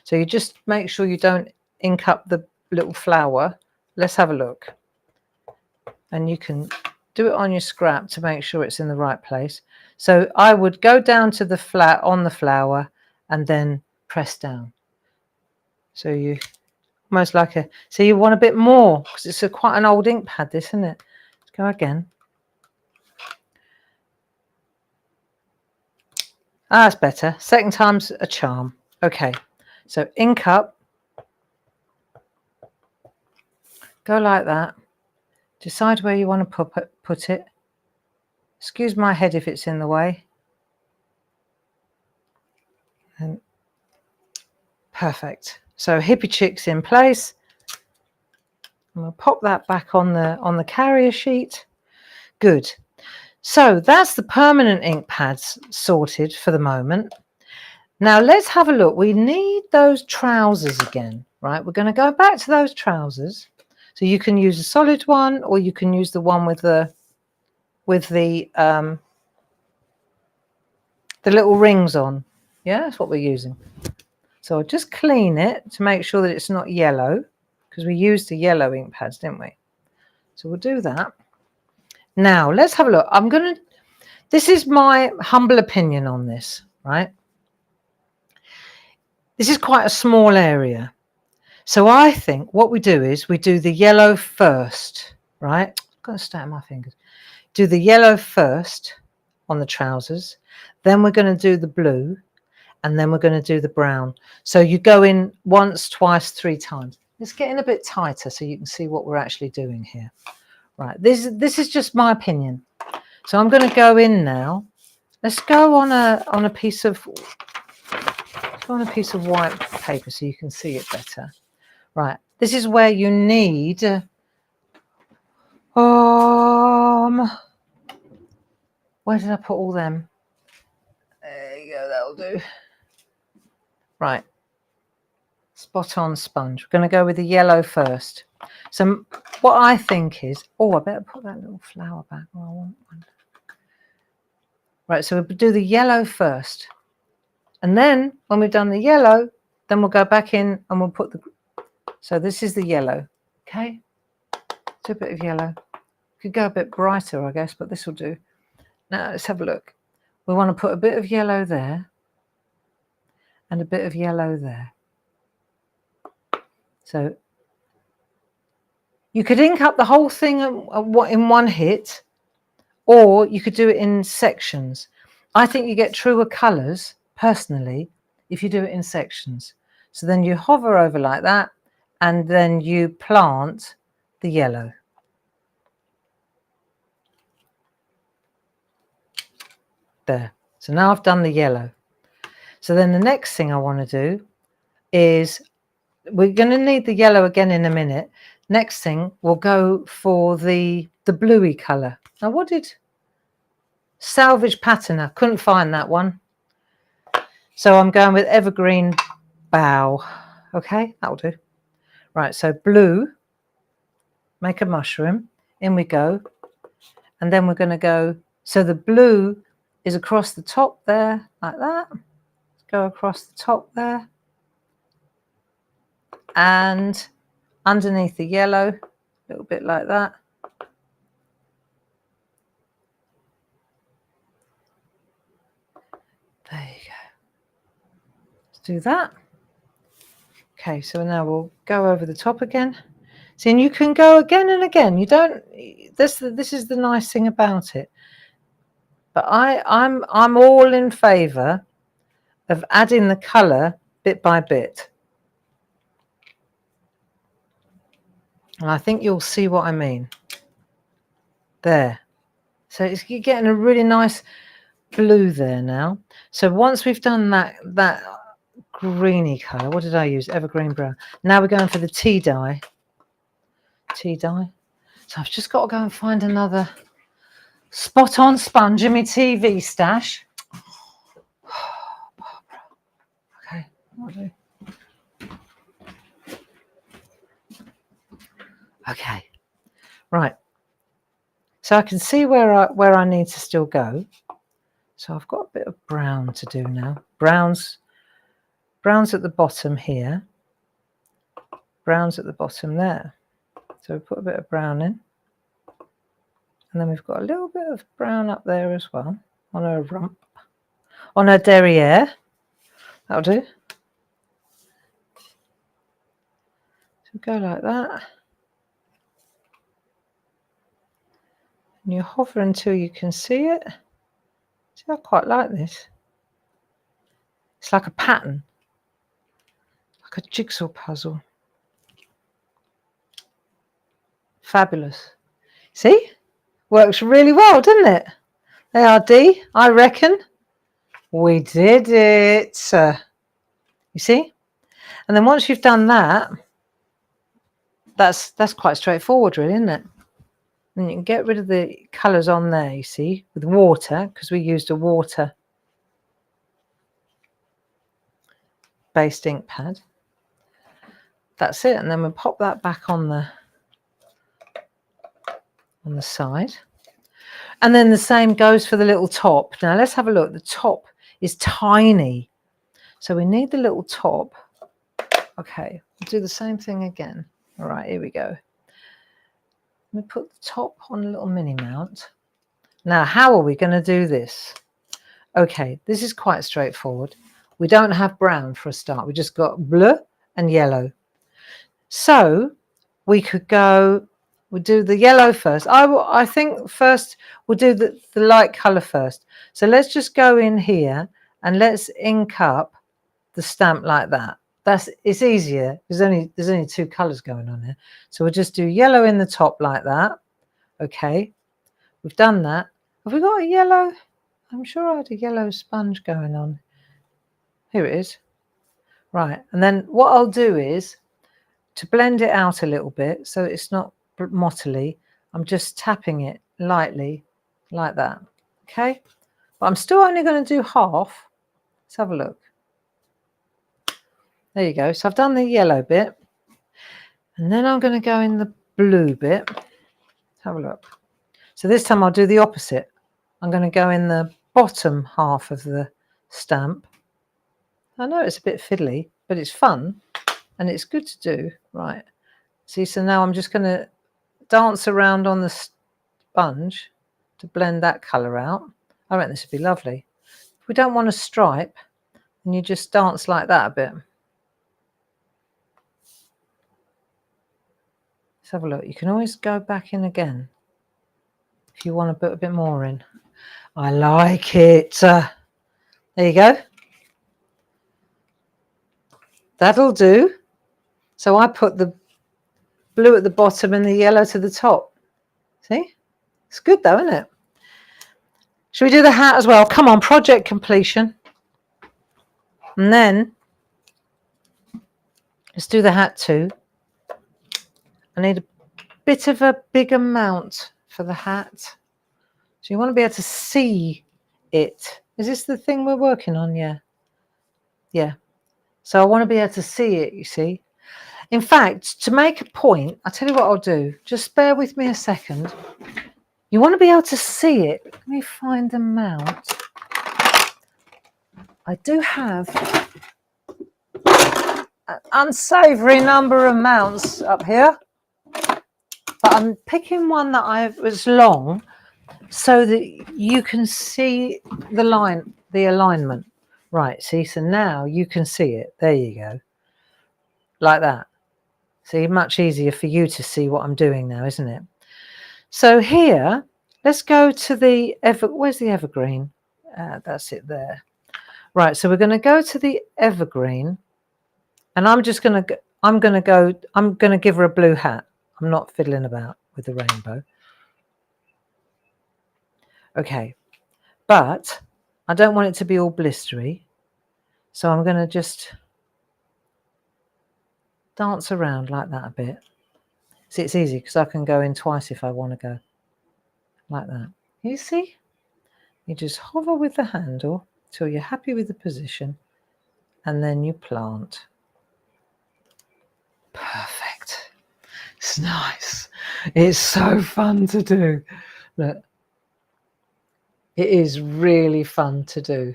So you just make sure you don't ink up the little flower. Let's have a look. And you can do it on your scrap to make sure it's in the right place. So I would go down to the flat on the flower and then press down. So you almost like a, so you want a bit more because it's quite an old ink pad, this, isn't it? Let's go again. Ah, that's better. Second time's a charm. Okay, so ink up. Go like that. Decide where you want to put it. Excuse my head if it's in the way. And perfect. So hippie chick's in place. And we'll pop that back on the carrier sheet. Good. So that's the permanent ink pads sorted for the moment. Now let's have a look. We need those trousers again, right? We're going to go back to those trousers. So you can use a solid one, or you can use the one with the little rings on. Yeah, that's what we're using. So I'll just clean it to make sure that it's not yellow, because we used the yellow ink pads, didn't we? So we'll do that. Now let's have a look. This is my humble opinion on this, right? This is quite a small area. So I think what we do is we do the yellow first, right? I've got to stay on my fingers. Do the yellow first on the trousers. Then we're going to do the blue. And then we're going to do the brown. So you go in once, twice, 3 times. Let's get in a bit tighter so you can see what we're actually doing here. Right, this is just my opinion. So I'm going to go in now. Let's go on a piece of white paper so you can see it better. Right, this is where you need where did I put all them? There you go, that'll do. Right, spot on sponge. We're going to go with the yellow first. So what I think is, oh, I better put that little flower back where I want one. Right, so we'll do the yellow first. And then when we've done the yellow, then we'll go back in and we'll put the, so this is the yellow, okay? Do a bit of yellow. Could go a bit brighter, I guess, but this will do. Now let's have a look. We want to put a bit of yellow there and a bit of yellow there. So you could ink up the whole thing in one hit, or you could do it in sections. I think you get truer colours, personally, if you do it in sections. So then you hover over like that, and then you plant the yellow. There. So now I've done the yellow. So then the next thing I want to do is, we're going to need the yellow again in a minute. Next thing, we'll go for the bluey colour. Now what did Salvage Patterner? Couldn't find that one. So I'm going with Evergreen Bough. Okay, that'll do. Right, so blue, make a mushroom, in we go. And then we're going to go, so the blue is across the top there, like that. Go across the top there. And underneath the yellow, a little bit like that. There you go. Let's do that. Okay, so now we'll go over the top again. See, and you can go again and again. You don't. This is the nice thing about it. But I'm all in favour of adding the colour bit by bit. And I think you'll see what I mean. There. So you're getting a really nice blue there now. So once we've done that greeny colour, what did I use? Evergreen brown. Now we're going for the tea dye. Tea dye. So I've just got to go and find another spot on sponge in my TV stash. Okay, I'll do. Okay, right. So I can see where I need to still go. So I've got a bit of brown to do now. Brown's at the bottom here. Brown's at the bottom there. So we put a bit of brown in. And then we've got a little bit of brown up there as well, on her rump, on her derriere. That'll do. So go like that. And you hover until you can see it. See, I quite like this. It's like a pattern, like a jigsaw puzzle. Fabulous. See? Works really well, doesn't it? There are D, I reckon. We did it. You see? And then once you've done that, that's quite straightforward, really, isn't it? And you can get rid of the colours on there, you see, with water, because we used a water based ink pad. That's it. And then we'll pop that back on the side. And then the same goes for the little top. Now let's have a look. The top is tiny. So we need the little top. Okay, we'll do the same thing again. All right, here we go. We put the top on a little mini mount. Now, how are we going to do this? Okay, this is quite straightforward. We don't have brown for a start. We just got blue and yellow. So we could go, we'll do the yellow first. I think first we'll do the light colour first. So let's just go in here and let's ink up the stamp like that. It's easier. There's only two colours going on here. So we'll just do yellow in the top like that. Okay, we've done that. Have we got a yellow? I'm sure I had a yellow sponge going on. Here it is. Right, and then what I'll do is, to blend it out a little bit so it's not mottily, I'm just tapping it lightly like that. Okay, but I'm still only going to do half. Let's have a look. There you go. So I've done the yellow bit, and then I'm going to go in the blue bit. Let's have a look. So this time I'll do the opposite. I'm going to go in the bottom half of the stamp. I know it's a bit fiddly, but it's fun and it's good to do. Right, see, so now I'm just going to dance around on the sponge to blend that colour out. I reckon this would be lovely. If we don't want a stripe, then you just dance like that a bit. Let's have a look. You can always go back in again if you want to put a bit more in. I like it. There you go. That'll do. So I put the blue at the bottom and the yellow to the top. See? It's good though, isn't it? Should we do the hat as well? Come on, project completion. And then let's do the hat too. I need a bit of a bigger mount for the hat. So you want to be able to see it. Is this the thing we're working on? Yeah. Yeah. So I want to be able to see it, you see. In fact, to make a point, I'll tell you what I'll do. Just bear with me a second. You want to be able to see it. Let me find a mount. I do have an unsavoury number of mounts up here. But I'm picking one that was long so that you can see the line, the alignment. Right, see, so now you can see it. There you go. Like that. See, much easier for you to see what I'm doing now, isn't it? So here, let's go to the where's the evergreen? That's it there. Right, so we're going to go to the evergreen, and I'm going to give her a blue hat. I'm not fiddling about with the rainbow. Okay, but I don't want it to be all blistery, so I'm going to just dance around like that a bit. See, it's easy because I can go in twice if I want to go like that. You see? You just hover with the handle till you're happy with the position, and then you plant. Perfect. It's nice. It's so fun to do. Look, it is really fun to do.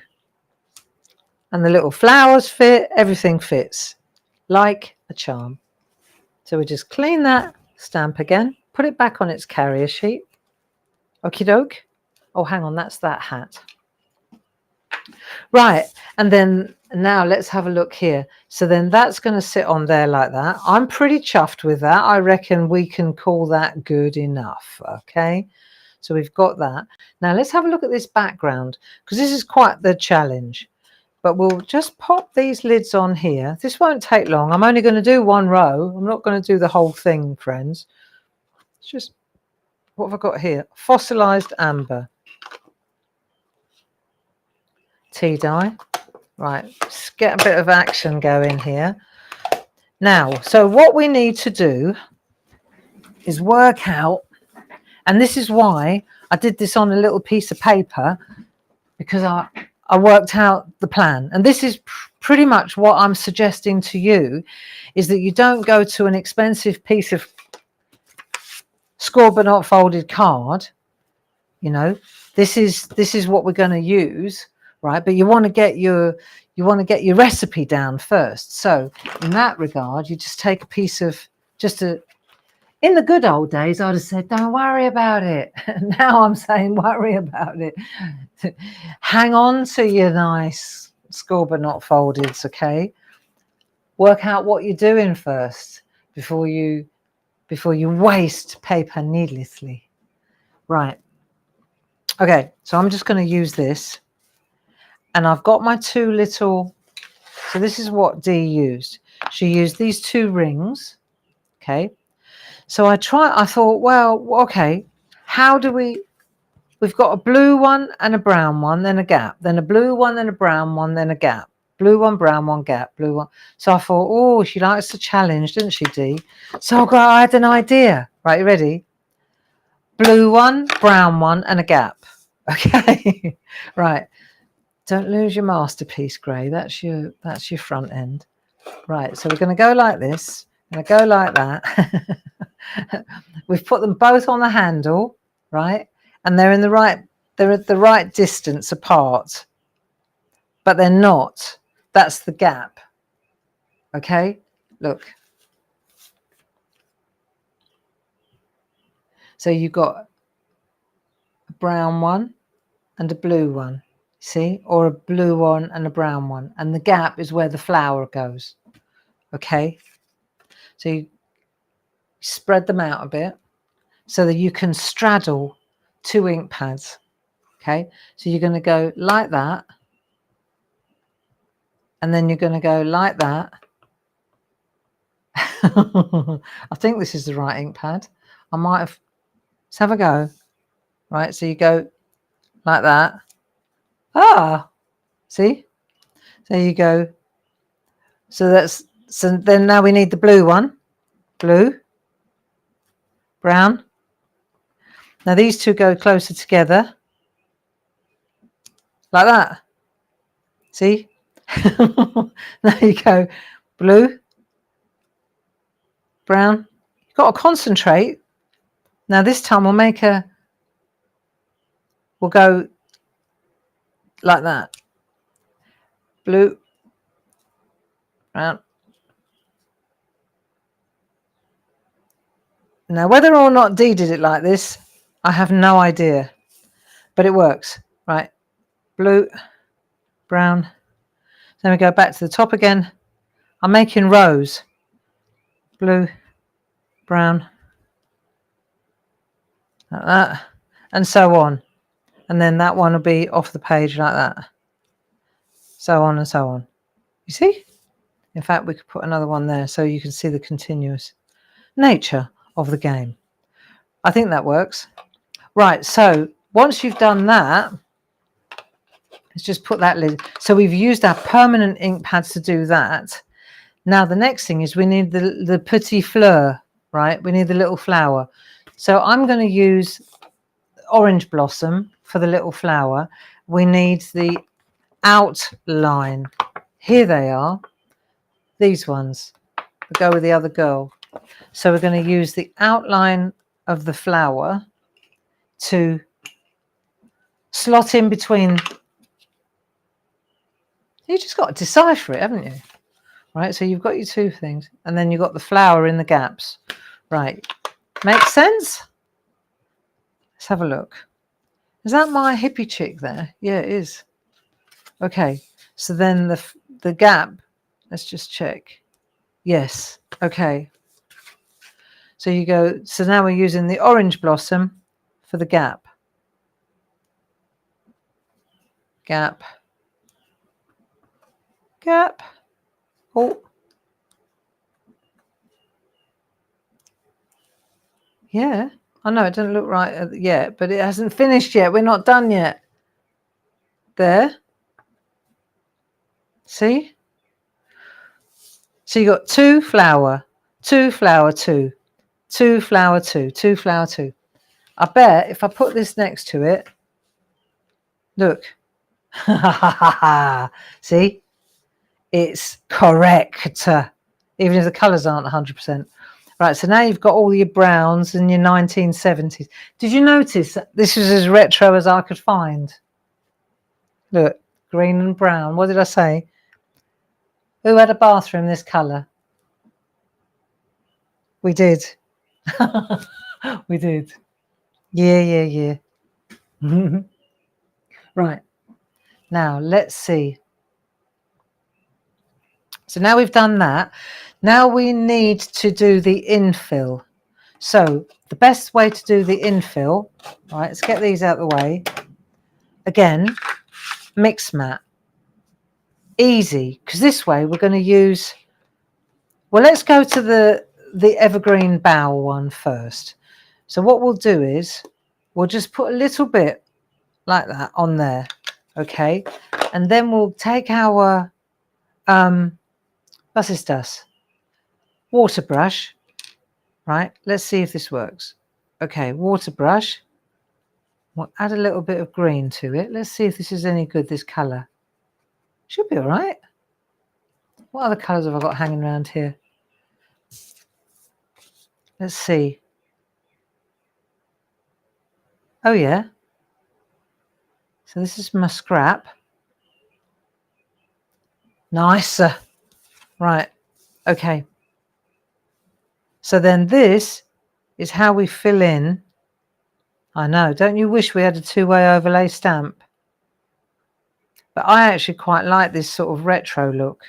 And the little flowers fit, everything fits like a charm. So we just clean that stamp again, put it back on its carrier sheet. Okie doke. Oh, hang on, that's that hat. Right, and then now let's have a look here. So then that's going to sit on there like that. I'm pretty chuffed with that. I reckon we can call that good enough. Okay, so we've got that. Now let's have a look at this background, because this is quite the challenge. But we'll just pop these lids on here. This won't take long. I'm only going to do one row. I'm not going to do the whole thing, friends. It's just, what have I got here? Fossilized amber. Tea dye. Right, let's get a bit of action going here. Now, so what we need to do is work out, and this is why I did this on a little piece of paper, because I worked out the plan. And this is pretty much what I'm suggesting to you, is that you don't go to an expensive piece of score but not folded card. You know, this is what we're going to use. Right, but you want to get your recipe down first. So in that regard, you just take a piece of in the good old days, I'd have said, don't worry about it. Now I'm saying, worry about it. Hang on to your nice score but not foldeds, okay? Work out what you're doing first before you waste paper needlessly. Right. Okay, so I'm just going to use this. And I've got my two little, so this is what Dee used. She used these two rings, okay? So I thought, well, okay, how do we've got a blue one and a brown one, then a gap, then a blue one, then a brown one, then a gap. Blue one, brown one, gap, blue one. So I thought, oh, she likes the challenge, didn't she, Dee? So I had an idea. Right, you ready? Blue one, brown one, and a gap. Okay, right. Don't lose your masterpiece, Gray. That's your front end. Right, so we're going to go like this. Going to go like that. We've put them both on the handle, right? And they're in the right They're at the right distance apart, but they're not. That's the gap. Okay, look. So you've got a brown one and a blue one, see, or a blue one and a brown one, and the gap is where the flower goes. Okay, so you spread them out a bit so that you can straddle 2 ink pads. Okay, so you're going to go like that, and then you're going to go like that. I think this is the right ink pad. I might have. Let's have a go. Right, so you go like that. Ah, see? There you go. So then now we need the blue one. Blue, brown. Now these two go closer together. Like that. See? There you go. Blue, brown. You've got to concentrate. Now this time we'll go like that. Blue, brown. Now whether or not Dee did it like this, I have no idea. But it works. Right. Blue, brown. Then we go back to the top again. I'm making rows. Blue, brown, like that, and so on. And then that one will be off the page like that. So on and so on. You see? In fact, we could put another one there so you can see the continuous nature of the game. I think that works. Right, so once you've done that, let's just put that lid. So we've used our permanent ink pads to do that. Now the next thing is we need the petit fleur, right? We need the little flower. So I'm going to use orange blossom for the little flower. We need the outline. Here they are. These ones. We'll go with the other girl. So we're going to use the outline of the flower to slot in between. You just got to decipher it, haven't you? Right, so you've got your two things, and then you've got the flower in the gaps. Right, makes sense? Let's have a look. Is that my hippie chick there? Yeah, it is. Okay, so then the gap, let's just check. Yes, okay. So you go, so now we're using the orange blossom for the gap. Gap. Gap. Oh. Yeah, I know it doesn't look right yet, but it hasn't finished yet. We're not done yet. There. See? So you got 2 flower, 2 flower, 2, 2 flower, 2, 2 flower, 2. I bet if I put this next to it, look. See? It's correct. Even if the colours aren't 100%. Right, so now you've got all your browns and your 1970s. Did you notice that this was as retro as I could find? Look, green and brown. What did I say? Who had a bathroom this colour? We did. We did. Yeah. Right. Now, let's see. So now we've done that. Now we need to do the infill. So the best way to do the infill, right, let's get these out of the way. Again, mix mat. Easy, because this way we're going to use, well, let's go to the evergreen bough one first. So what we'll do is we'll just put a little bit like that on there, okay? And then we'll take our, was ist das? Water brush, right? Let's see if this works. Okay, water brush. We'll add a little bit of green to it. Let's see if this is any good, this colour. Should be all right. What other colours have I got hanging around here? Let's see. Oh, yeah. So this is my scrap. Nicer. Right. Okay. So then this is how we fill in. I know. Don't you wish we had a two-way overlay stamp? But I actually quite like this sort of retro look.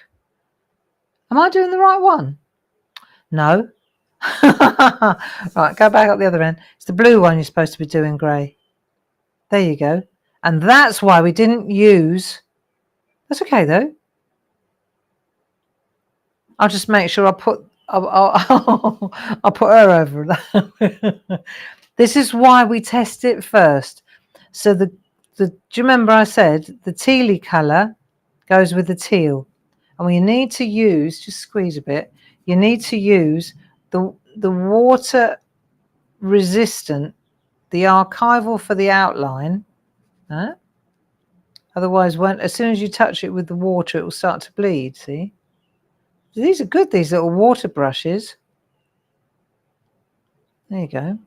Am I doing the right one? No. Right, go back up the other end. It's the blue one you're supposed to be doing grey. There you go. And that's why we didn't use... That's okay, though. I'll just make sure I put... I'll put her over that. This is why we test it first. So do you remember I said the tealy colour goes with the teal, and we need to use, just squeeze a bit, you need to use the water resistant, the archival for the outline. Otherwise, as soon as you touch it with the water, it will start to bleed. See, these are good, these little water brushes. There you go.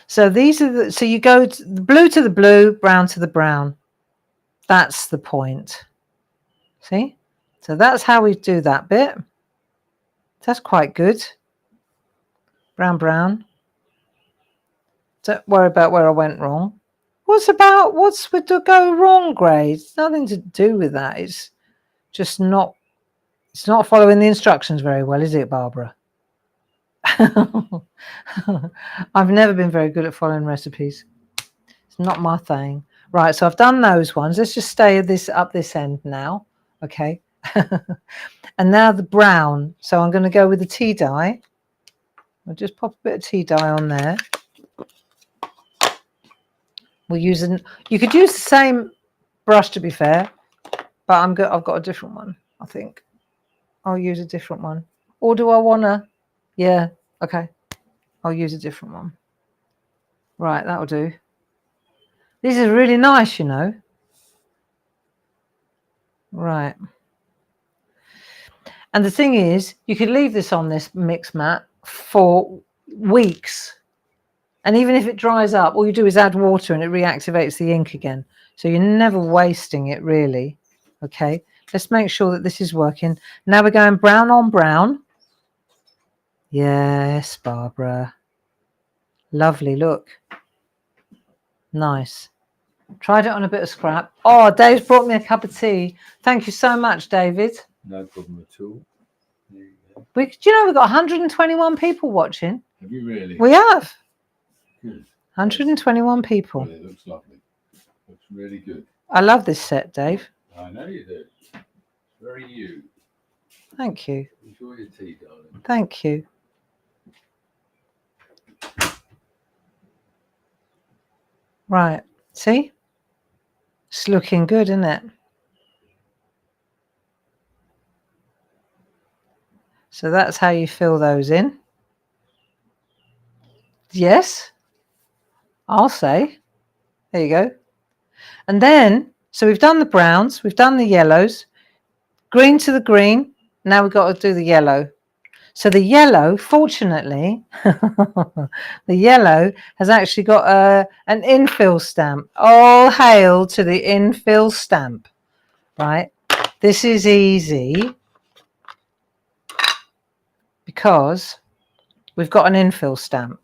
So these are so you go to the blue to the blue, brown to the brown. That's the point. See? So that's how we do that bit. That's quite good. Brown, brown. Don't worry about where I went wrong. What's with the go wrong, Gray? It's nothing to do with that. It's just not, it's not following the instructions very well, is it, Barbara? I've never been very good at following recipes. It's not my thing. Right, so I've done those ones. Let's just stay up this end now. Okay. And now the brown. So I'm going to go with the tea dye. I'll just pop a bit of tea dye on there. We'll use you could use the same brush, to be fair, but I've got a different one. I think I'll use a different one. Or do I wanna? Yeah, okay. I'll use a different one. Right, that'll do. This is really nice, you know. Right. And the thing is, you could leave this on this mix mat for weeks. And even if it dries up, all you do is add water and it reactivates the ink again. So you're never wasting it, really. Okay, let's make sure that this is working. Now we're going brown on brown. Yes, Barbara. Lovely, look. Nice. Tried it on a bit of scrap. Oh, Dave's brought me a cup of tea. Thank you so much, David. No problem at all. Do you know we've got 121 people watching? Have you really? We have. Good. 121 people. Well, it looks lovely. Looks really good. I love this set, Dave. I know you do. It's very you. Thank you. Enjoy your tea, darling. Thank you. Right. See? It's looking good, isn't it? So that's how you fill those in. Yes, I'll say. There you go. And then, so we've done the browns, we've done the yellows, green to the green. Now we've got to do the yellow. So the yellow, fortunately, the yellow has actually got an infill stamp. All hail to the infill stamp, right? This is easy because we've got an infill stamp.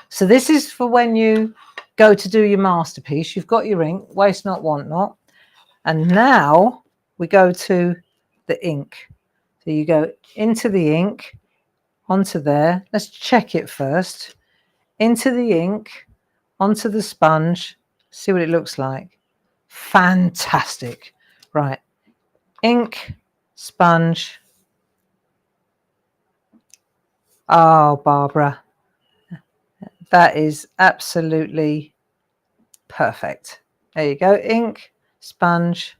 So this is for when you go to do your masterpiece. You've got your ink, waste not, want not. And now we go to the ink. So you go into the ink, onto there. Let's check it first. Into the ink, onto the sponge. See what it looks like. Fantastic. Right. Ink, sponge. Oh, Barbara. That is absolutely perfect. There you go. Ink, sponge.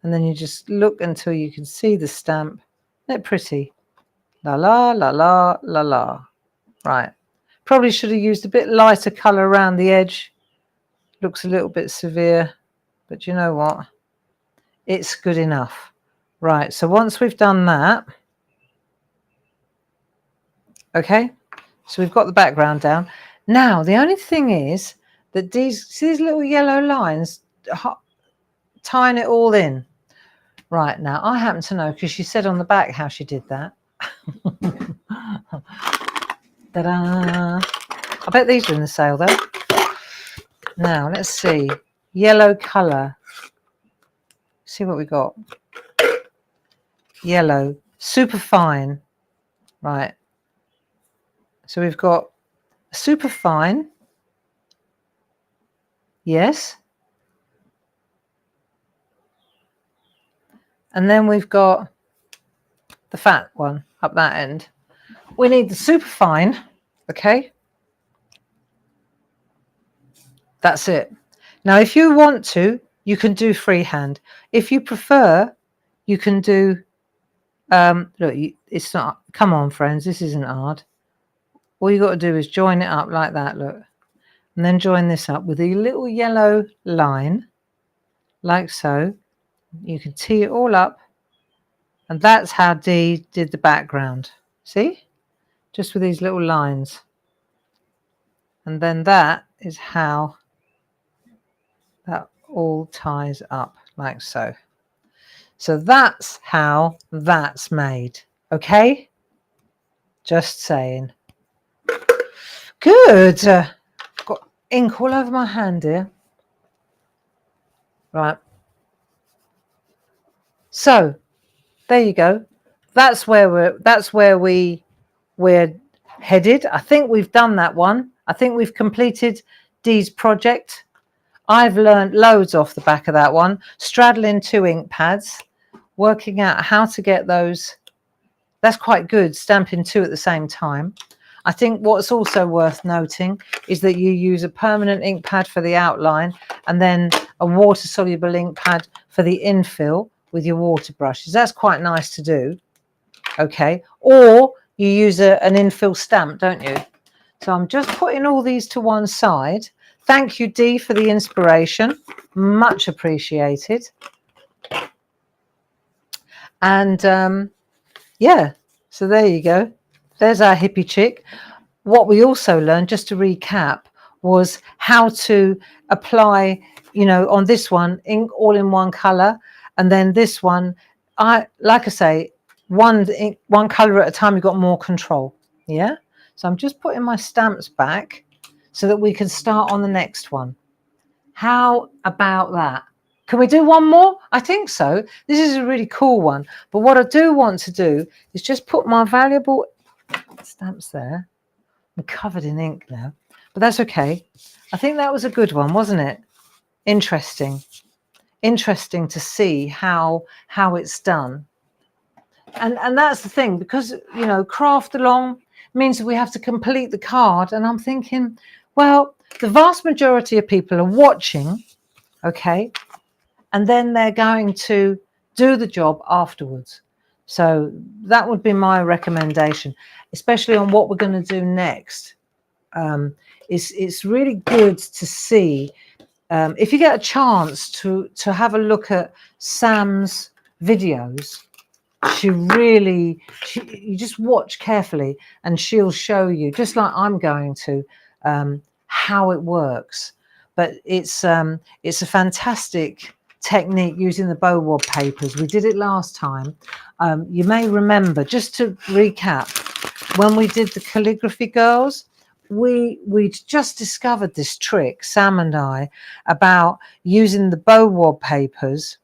And then you just look until you can see the stamp. Isn't it pretty? La la, la la, la la. Right. Probably should have used a bit lighter colour around the edge. Looks a little bit severe. But you know what? It's good enough. Right. So once we've done that. Okay. So we've got the background down. Now, the only thing is that these little yellow lines, tying it all in. Right, now, I happen to know, because she said on the back how she did that. Ta-da! I bet these are in the sale, though. Now, let's see. Yellow colour. See what we got. Yellow. Super fine. Right. So we've got super fine. Yes. And then we've got the fat one up that end. We need the super fine. Okay. That's it. Now, if you want to, you can do freehand. If you prefer, you can do, look, it's not, come on, friends, this isn't hard. All you got to do is join it up like that, look. And then join this up with a little yellow line, like so. You can tee it all up. And that's how Dee did the background. See? Just with these little lines. And then that is how that all ties up, like so. So that's how that's made. Okay? Just saying. Good. Got ink all over my hand here. Right. So there you go. That's where we're headed. I think we've done that one. I think we've completed Dee's project. I've learned loads off the back of that one. Straddling 2 ink pads, working out how to get those. That's quite good, stamping 2 at the same time. I think what's also worth noting is that you use a permanent ink pad for the outline and then a water-soluble ink pad for the infill with your water brushes. That's quite nice to do. Okay, or you use an infill stamp, don't you? So I'm just putting all these to one side. Thank you, Dee, for the inspiration. Much appreciated. And yeah, so there you go. There's our hippie chick. What we also learned, just to recap, was how to apply, you know, on this one, ink all in one color. And then this one, like I say, one color at a time, you've got more control. Yeah. So I'm just putting my stamps back so that we can start on the next one. How about that? Can we do one more? I think so. This is a really cool one. But what I do want to do is just put my valuable stamps there. I'm covered in ink now, but that's okay. I think that was a good one, wasn't it? Interesting. Interesting to see how it's done. And that's the thing, because, you know, craft along means that we have to complete the card. And I'm thinking, well, the vast majority of people are watching, okay, and then they're going to do the job afterwards. So that would be my recommendation, especially on what we're going to do next. It's really good to see, if you get a chance to have a look at Sam's videos. You just watch carefully and she'll show you, just like I'm going to, how it works. But it's a fantastic technique using the bow wad papers. We did it last time. You may remember, just to recap, when we did the Calligraphy Girls, we just discovered this trick, Sam and I, about using the bow wad papers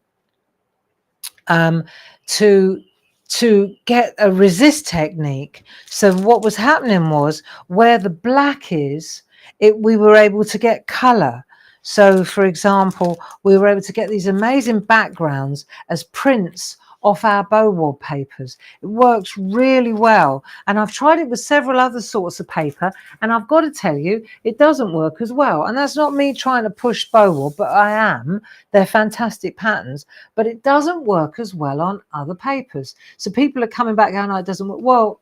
to get a resist technique. So what was happening was, where the black is, we were able to get color. So for example, we were able to get these amazing backgrounds as prints off our bow wad papers. It works really well, and I've tried it with several other sorts of paper, and I've got to tell you, it doesn't work as well. And that's not me trying to push bow wad, but I am. They're fantastic patterns, but it doesn't work as well on other papers. So people are coming back going, oh, it doesn't work. Well,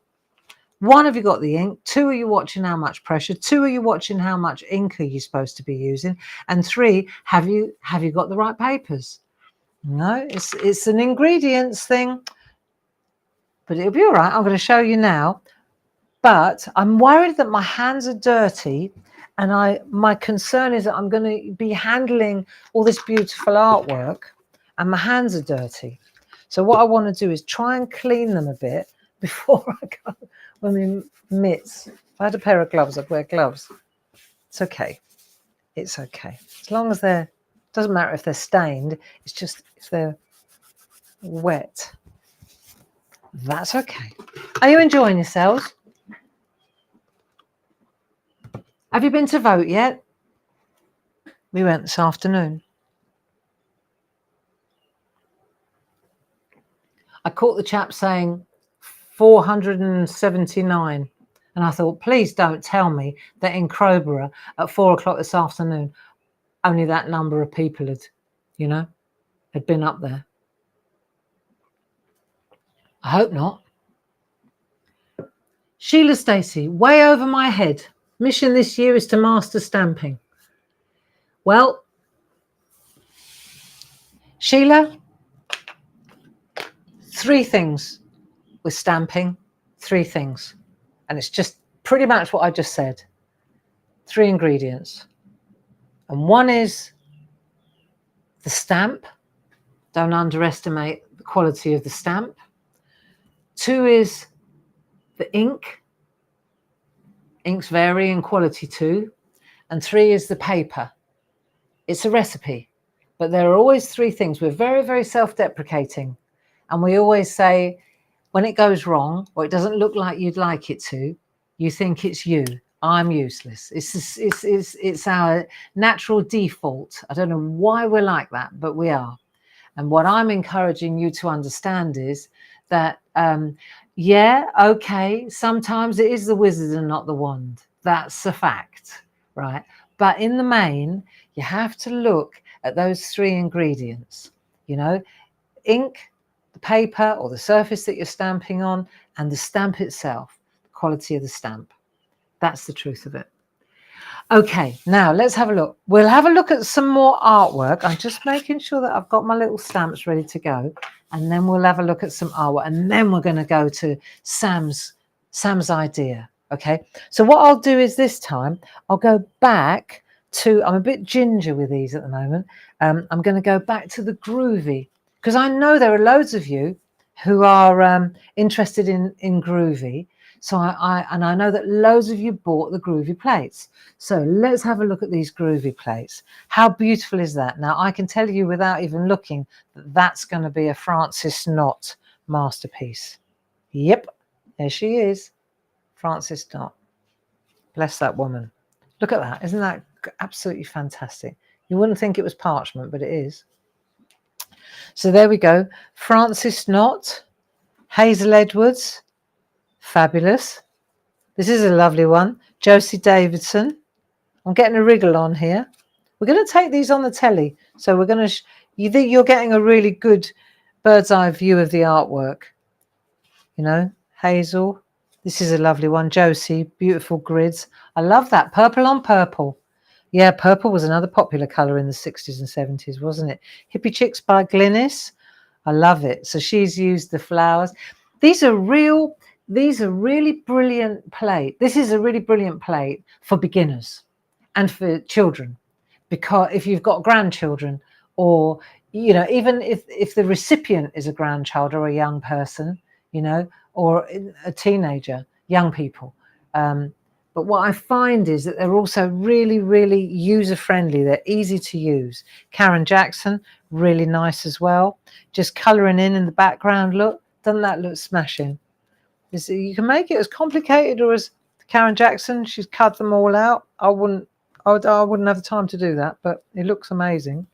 1, have you got the ink? 2, are you watching how much pressure? 2, are you watching how much ink are you supposed to be using? And 3, have you got the right papers? No, it's an ingredients thing, but it'll be all right. I'm going to show you now. But I'm worried that my hands are dirty And my concern is that I'm going to be handling all this beautiful artwork and my hands are dirty. So what I want to do is try and clean them a bit before I go with my mitts. If I had a pair of gloves, I'd wear gloves. It's okay. It's okay. As long as doesn't matter if they're stained, it's just if they're wet. That's okay. Are you enjoying yourselves? Have you been to vote yet? We went this afternoon. I caught the chap saying 479. And I thought, please don't tell me that in Crowborough at 4 o'clock this afternoon, only that number of people had been up there. I hope not. Sheila Stacey, way over my head. Mission this year is to master stamping. Well, Sheila, 3 things with stamping, 3 things. And it's just pretty much what I just said. 3 ingredients. And one is the stamp. Don't underestimate the quality of the stamp. 2 is the ink. Inks vary in quality too. And 3 is the paper. It's a recipe. But there are always 3 things. We're very, very self-deprecating. And we always say, when it goes wrong, or it doesn't look like you'd like it to, you think it's you. I'm useless. It's our natural default. I don't know why we're like that, but we are. And what I'm encouraging you to understand is that, yeah, okay, sometimes it is the wizard and not the wand. That's a fact, right? But in the main, you have to look at those 3 ingredients, ink, the paper or the surface that you're stamping on, and the stamp itself, the quality of the stamp. That's the truth of it. Okay, now let's have a look. We'll have a look at some more artwork. I'm just making sure that I've got my little stamps ready to go. And then we'll have a look at some artwork. And then we're going to go to Sam's idea. Okay, so what I'll do is this time, I'll go back to, I'm a bit ginger with these at the moment. I'm going to go back to the Groovy, because I know there are loads of you who are interested in Groovy. So I know that loads of you bought the Groovy plates. So let's have a look at these Groovy plates. How beautiful is that? Now I can tell you without even looking that that's going to be a Frances Knott masterpiece. Yep, there she is, Frances Knott. Bless that woman. Look at that. Isn't that absolutely fantastic? You wouldn't think it was parchment, but it is. So there we go. Frances Knott, Hazel Edwards. Fabulous. This is a lovely one. Josie Davidson. I'm getting a wriggle on here. We're going to take these on the telly. So we're going to, you're getting a really good bird's eye view of the artwork. Hazel. This is a lovely one. Josie, beautiful grids. I love that. Purple on purple. Yeah, purple was another popular colour in the 60s and 70s, wasn't it? Hippie Chicks by Glynis. I love it. So she's used the flowers. These are really brilliant plate. This is a really brilliant plate for beginners and for children, because if you've got grandchildren, or even if the recipient is a grandchild or a young person, or a teenager, young people. But what I find is that they're also really, really user-friendly. They're easy to use. Karen Jackson, really nice as well. Just colouring in the background. Look, doesn't that look smashing? You can make it as complicated or as Karen Jackson. She's cut them all out. I wouldn't have the time to do that, but it looks amazing.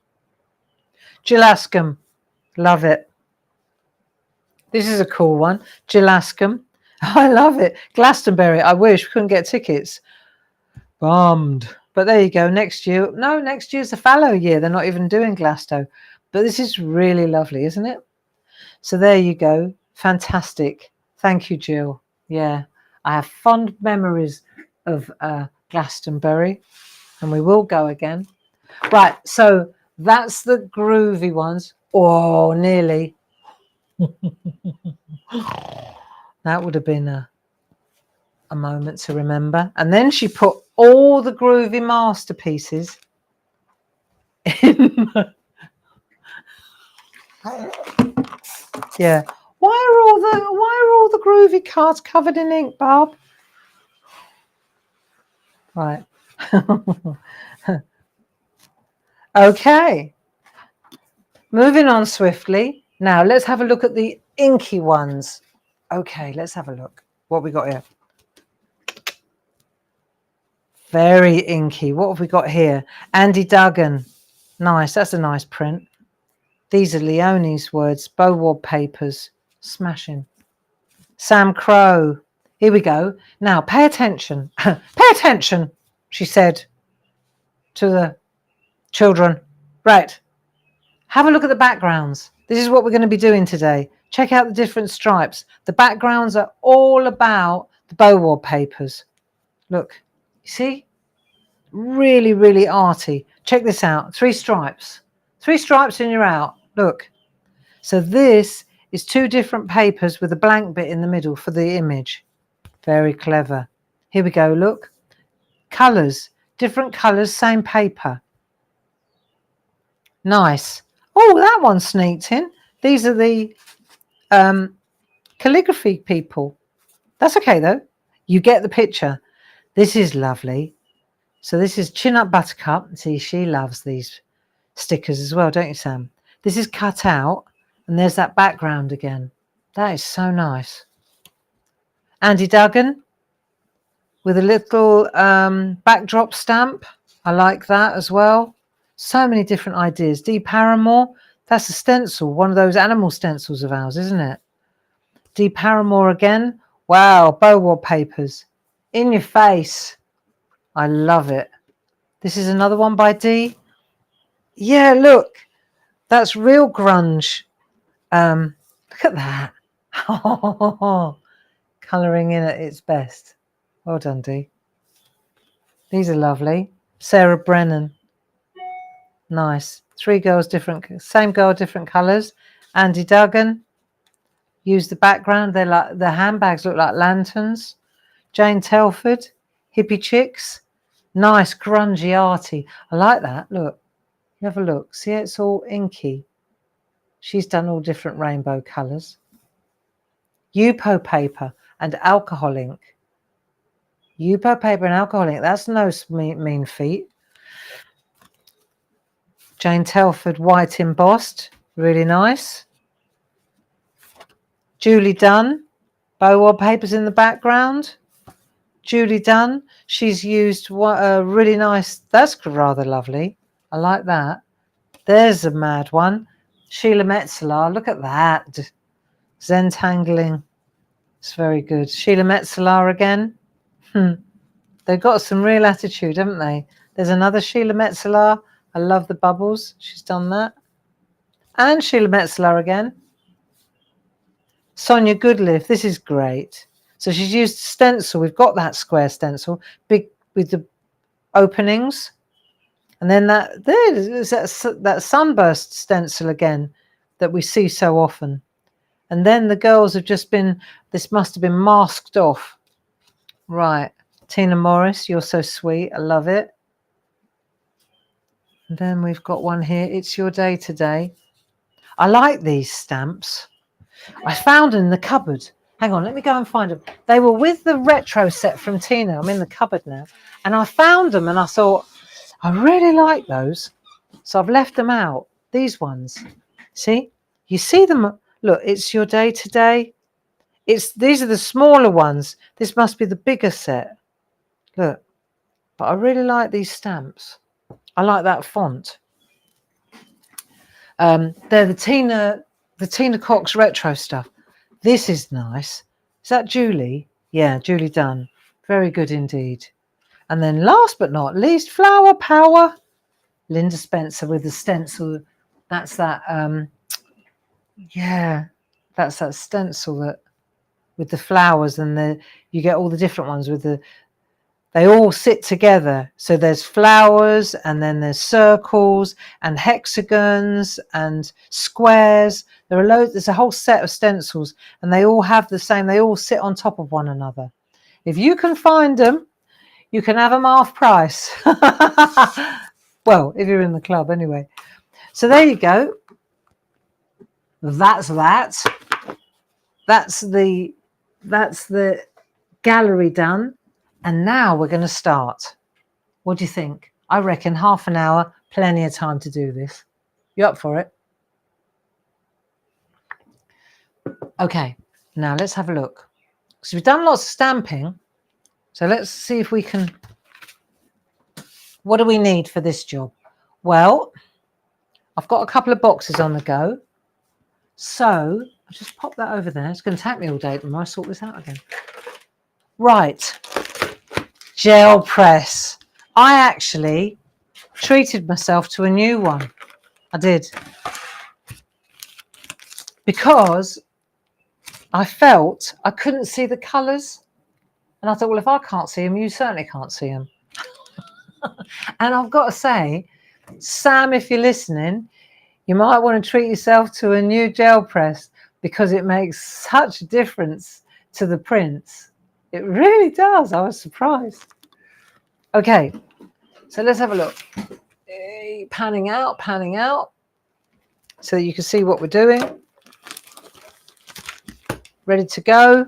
Jill Ascombe, love it. This is a cool one. Jill Ascombe. I love it. Glastonbury. I wish we couldn't get tickets. Bummed. But there you go. Next year. No, next year's the fallow year. They're not even doing Glasgow. But this is really lovely, isn't it? So there you go. Fantastic. Thank you, Jill. Yeah, I have fond memories of Glastonbury, and we will go again. Right, so that's the Groovy ones. Oh, nearly. That would have been a moment to remember. And then she put all the Groovy masterpieces in. Yeah. Why are all the Groovy cards covered in ink, Barb? Right. Okay. Moving on swiftly. Now let's have a look at the inky ones. Okay, let's have a look. What we got here? Very inky. What have we got here? Andy Duggan. Nice. That's a nice print. These are Leonie's words. Bowwad papers. Smashing. Sam Crow. Here we go. Now pay attention. Pay attention, she said to the children. Right. Have a look at the backgrounds. This is what we're going to be doing today. Check out the different stripes. The backgrounds are all about the Bowwad papers. Look, you see? Really, really arty. Check this out. 3 stripes. 3 stripes and you're out. Look. So this is 2 different papers with a blank bit in the middle for the image. Very clever. Here we go. Look. Colours. Different colours, same paper. Nice. Oh, that one sneaked in. These are the calligraphy people. That's okay, though. You get the picture. This is lovely. So this is Chin Up Buttercup. See, she loves these stickers as well, don't you, Sam? This is cut out, and there's that background again. That is so nice. Andy Duggan with a little backdrop stamp. I like that as well. So many different ideas. Dee Paramore, that's a stencil, one of those animal stencils of ours, isn't it? Dee Paramore again. Wow, Bowwad papers. In your face. I love it. This is another one by Dee. Yeah, look. That's real grunge. Look at that. Colouring in at its best. Well done, Dee. These are lovely. Sarah Brennan. Nice. 3 girls, different, same girl, different colours. Andy Duggan. Use the background. They're like, the handbags look like lanterns. Jane Telford. Hippie chicks. Nice, grungy, arty. I like that. Look. You have a look. See, it's all inky. She's done all different rainbow colours. Yupo paper and alcohol ink. Yupo paper and alcohol ink. That's no mean feat. Jane Telford, white embossed. Really nice. Julie Dunn. Bowwad papers in the background. Julie Dunn. She's used a really nice. That's rather lovely. I like that. There's a mad one. Sheila Metzeler. Look at that. Zentangling. It's very good. Sheila Metzeler again. They've got some real attitude, haven't they? There's another Sheila Metzeler. I love the bubbles. She's done that. And Sheila Metzeler again. Sonia Goodliff. This is great. So she's used stencil. We've got that square stencil, big with the openings. And then there's that sunburst stencil again that we see so often. And then the girls have just been, this must have been masked off. Right. Tina Morris, you're so sweet. I love it. And then we've got one here. It's your day today. I like these stamps. I found them in the cupboard. Hang on, let me go and find them. They were with the retro set from Tina. I'm in the cupboard now. And I found them and I thought, I really like those. So I've left them out. These ones. See? You see them? Look, it's your day today. These are the smaller ones. This must be the bigger set. Look. But I really like these stamps. I like that font. They're the Tina Cox retro stuff. This is nice. Is that Julie? Yeah, Julie Dunn. Very good indeed. And then last but not least, Flower Power. Linda Spencer with the stencil. That's that, yeah, that's that stencil that with the flowers and you get all the different ones with they all sit together. So there's flowers and then there's circles and hexagons and squares. There are loads, there's a whole set of stencils and they all have the same, they all sit on top of one another. If you can find them, you can have them half price. Well, if you're in the club anyway. So there you go. That's that. That's the gallery done. And now we're going to start. What do you think? I reckon half an hour, plenty of time to do this. You up for it? Okay, now let's have a look. So we've done lots of stamping. So let's see if we can... What do we need for this job? Well, I've got a couple of boxes on the go. So I'll just pop that over there. It's going to take me all day tomorrow. Sort this out again. Right. Gel press. I actually treated myself to a new one. I did. Because I felt I couldn't see the colours. And I thought, well, if I can't see them, you certainly can't see them. And I've got to say, Sam, if you're listening, you might want to treat yourself to a new gel press because it makes such a difference to the prints. It really does. I was surprised. Okay, so let's have a look. Panning out, so that you can see what we're doing. Ready to go.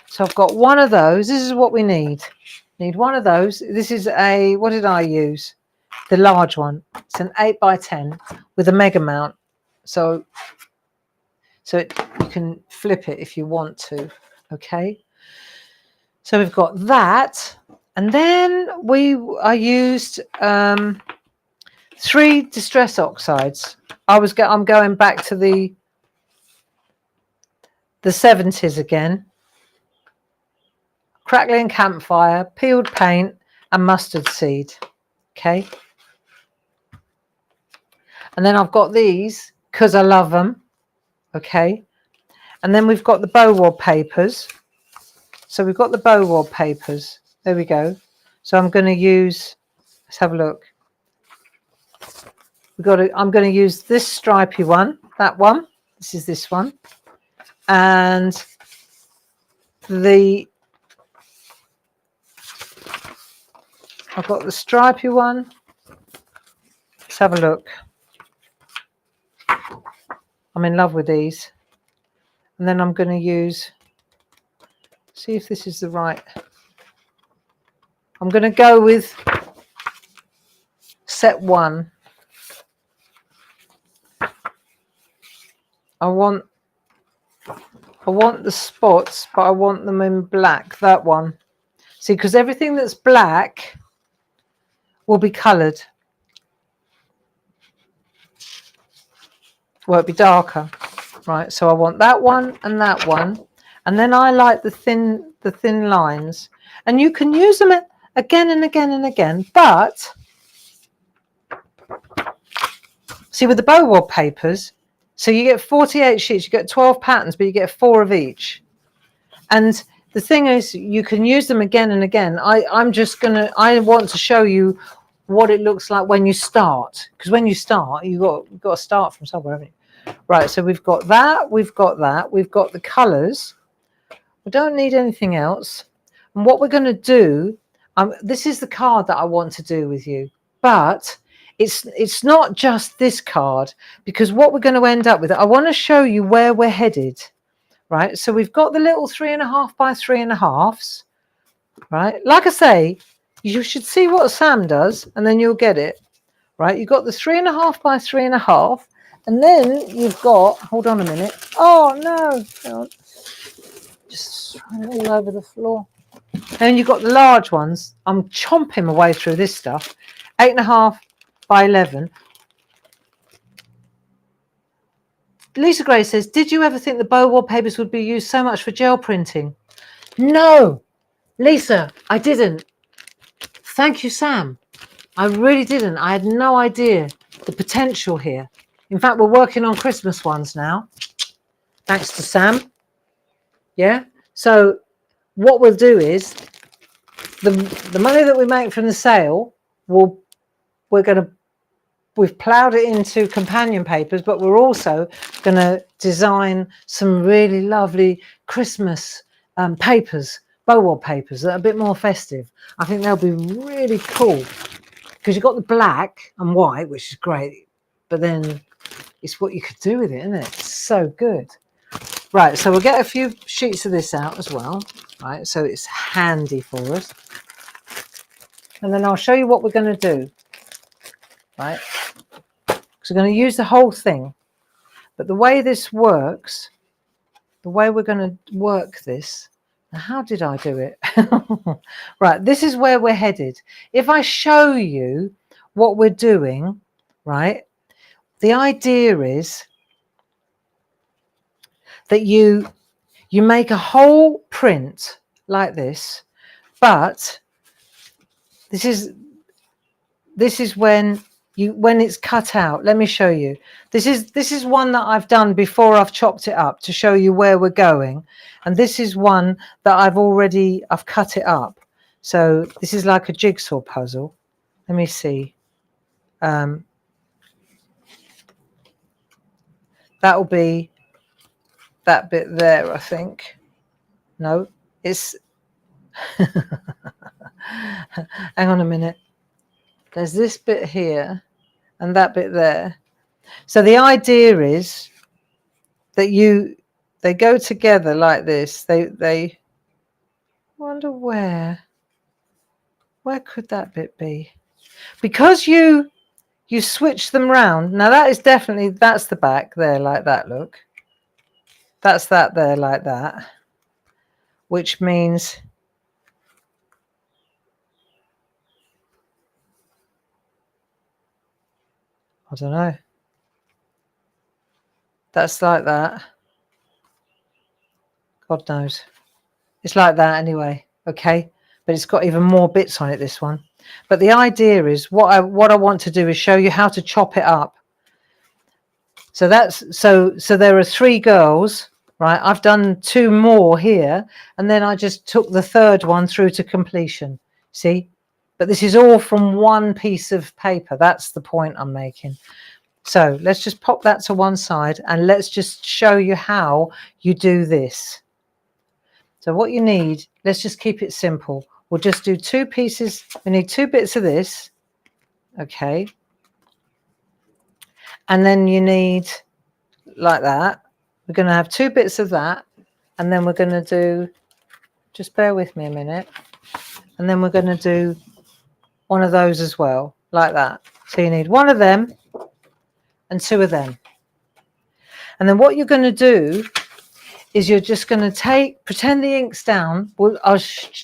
So I've got one of those. This is what we need. Need one of those. This is a, what did I use? The large one. It's an 8x10 with a mega mount. So you can flip it if you want to. Okay. So we've got that. And then I used 3 distress oxides. I'm going back to the 70s again. Crackling campfire, peeled paint, and mustard seed. Okay. And then I've got these because I love them. Okay. And then we've got the bow wad papers. So we've got the bow wad papers. There we go. So I'm going to use, let's have a look. I'm going to use this stripy one, that one. This is this one. And I've got the stripy one. Let's have a look. I'm in love with these. And then I'm going to use, see if this is the right. I'm going to go with set 1. I want the spots, but I want them in black, that one. See, because everything that's black will be coloured. Well, it'll be darker. Right, so I want that one and that one. And then I like the thin lines. And you can use them again and again and again. But, see, with the bow wad papers, so you get 48 sheets, you get 12 patterns, but you get 4 of each. And the thing is, you can use them again and again. I want to show you what it looks like when you start. Because when you start, you've got to start from somewhere, haven't you? Right, so we've got that, we've got the colours. We don't need anything else. And what we're going to do, this is the card that I want to do with you. But it's not just this card, because what we're going to end up with, I want to show you where we're headed. Right, so we've got the little 3.5 by 3.5s. Right, like I say, you should see what Sam does, and then you'll get it. Right, you've got the 3.5 by 3.5. And then you've got, hold on a minute. Oh, no. Just throwing it all over the floor. Then you've got the large ones. I'm chomping my way through this stuff. 8.5 by 11. Lisa Gray says, did you ever think the bow wad papers would be used so much for gel printing? No, Lisa, I didn't. Thank you, Sam. I really didn't. I had no idea the potential here. In fact, we're working on Christmas ones now, thanks to Sam. Yeah. So what we'll do is the money that we make from the sale, we've ploughed it into companion papers, but we're also going to design some really lovely Christmas papers, bow wallpapers that are a bit more festive. I think they'll be really cool because you've got the black and white, which is great, but then it's what you could do with it, isn't it? It's so good. Right, so we'll get a few sheets of this out as well, right? So it's handy for us. And then I'll show you what we're going to do, right? Because we're going to use the whole thing. But the way this works, the way we're going to work this, now how did I do it? Right, this is where we're headed. If I show you what we're doing, right, the idea is that you make a whole print like this, but this is when it's cut out. Let me show you. This is one that I've done before I've chopped it up to show you where we're going, and this is one that I've cut it up. So this is like a jigsaw puzzle. Let me see. That'll be that bit there, I think. No, it's hang on a minute. There's this bit here and that bit there. So the idea is that they go together like this. They wonder where could that bit be? Because you switch them round. Now that's the back there like that, look. That's that there like that. Which means I don't know. That's like that. God knows. It's like that anyway, okay? But it's got even more bits on it, this one. But the idea is what I want to do is show you how to chop it up. So that's so there are 3 girls, right? I've done 2 more here, and then I just took the 3rd one through to completion. See? But this is all from one piece of paper. That's the point I'm making. So let's just pop that to one side and let's just show you how you do this. So what you need, let's just keep it simple. We'll just do 2 pieces. We need 2 bits of this. Okay. And then you need like that. We're going to have 2 bits of that. And then we're going to do, just bear with me a minute. And then we're going to do one of those as well, like that. So you need 1 of them and 2 of them. And then what you're going to do is you're just going to pretend the ink's down. Well, I'll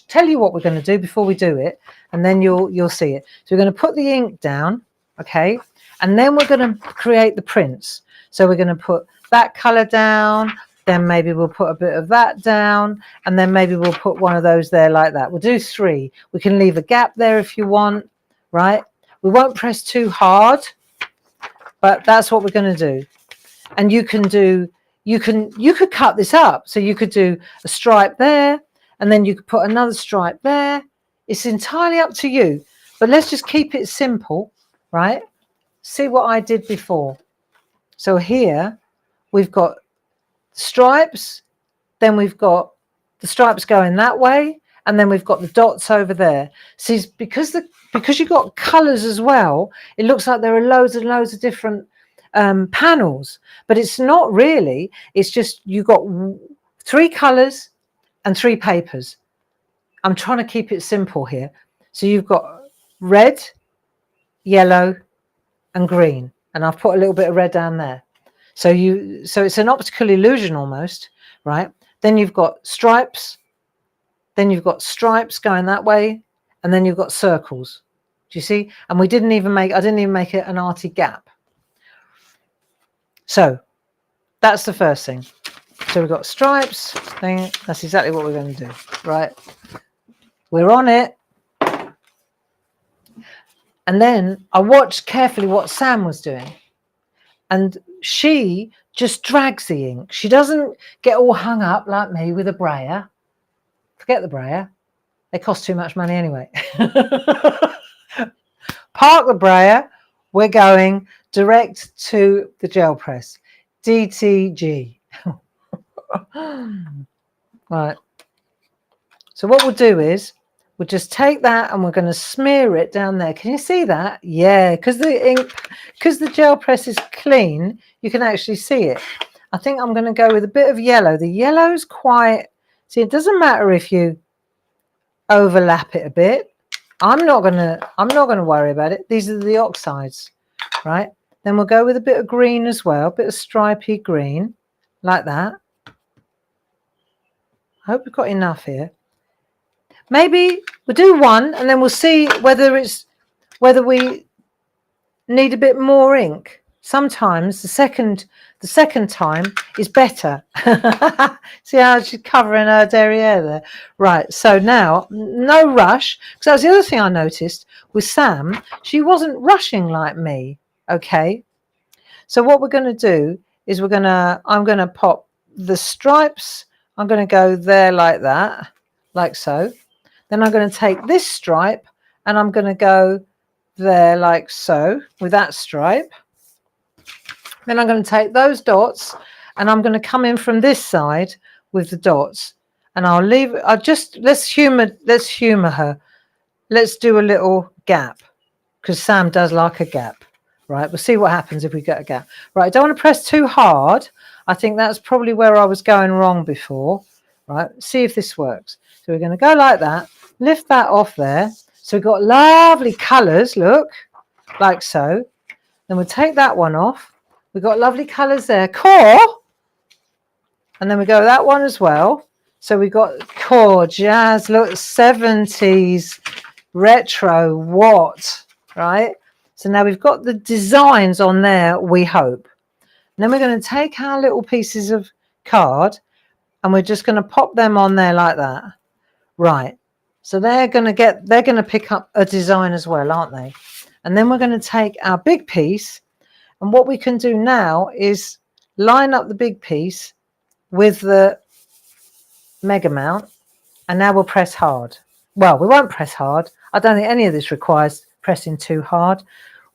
tell you what we're going to do before we do it, and then you'll see it. So we're going to put the ink down, okay? And then we're going to create the prints. So we're going to put that colour down, then maybe we'll put a bit of that down, and then maybe we'll put one of those there like that. We'll do 3. We can leave a gap there if you want, right? We won't press too hard, but that's what we're going to do. And you could cut this up. So you could do a stripe there, and then you could put another stripe there. It's entirely up to you. But let's just keep it simple, right? See what I did before. So here we've got stripes, then we've got the stripes going that way, and then we've got the dots over there. See, because you've got colours as well, it looks like there are loads and loads of different panels, but it's not really. It's just you've got 3 colours and 3 papers. I'm trying to keep it simple here. So you've got red, yellow and green, and I've put a little bit of red down there. So it's an optical illusion almost, right? Then you've got stripes, then you've got stripes going that way, and then you've got circles. Do you see? And I didn't even make it an arty gap. So that's the first thing. So we've got stripes thing. That's exactly what we're going to do, right? We're on it. And then I watched carefully what Sam was doing. And she just drags the ink. She doesn't get all hung up like me with a brayer. Forget the brayer. They cost too much money anyway. Park the brayer. We're going direct to the gel press. DTG. Right. So what we'll do is we'll just take that and we're going to smear it down there. Can you see that? Yeah, because the gel press is clean, you can actually see it. I think I'm going to go with a bit of yellow. The yellow's quite, see, it doesn't matter if you overlap it a bit. I'm not gonna worry about it. These are the oxides, right? Then we'll go with a bit of green as well, a bit of stripy green, like that. I hope we've got enough here. Maybe we'll do one and then we'll see whether we need a bit more ink. Sometimes the second time is better. See how she's covering her derriere there. Right, so now no rush, because that was the other thing I noticed with Sam. She wasn't rushing like me. Okay, so what we're going to do is I'm going to pop the stripes. I'm going to go there like that, like so. Then I'm going to take this stripe and I'm going to go there like so with that stripe. Then I'm going to take those dots and I'm going to come in from this side with the dots, and let's humor her. Let's do a little gap, because Sam does like a gap. Right, we'll see what happens if we get a gap. Right, I don't want to press too hard. I think that's probably where I was going wrong before. Right, see if this works. So we're going to go like that, lift that off there. So we've got lovely colours, look, like so. Then we'll take that one off. We've got lovely colours there. Core. And then we go that one as well. So we've got core, jazz, look, 70s, retro, what, right? So now we've got the designs on there, we hope. And then we're going to take our little pieces of card and we're just going to pop them on there like that. Right. So they're going to pick up a design as well, aren't they? And then we're going to take our big piece, and what we can do now is line up the big piece with the mega mount, and now we'll press hard. Well, we won't press hard. I don't think any of this requires pressing too hard.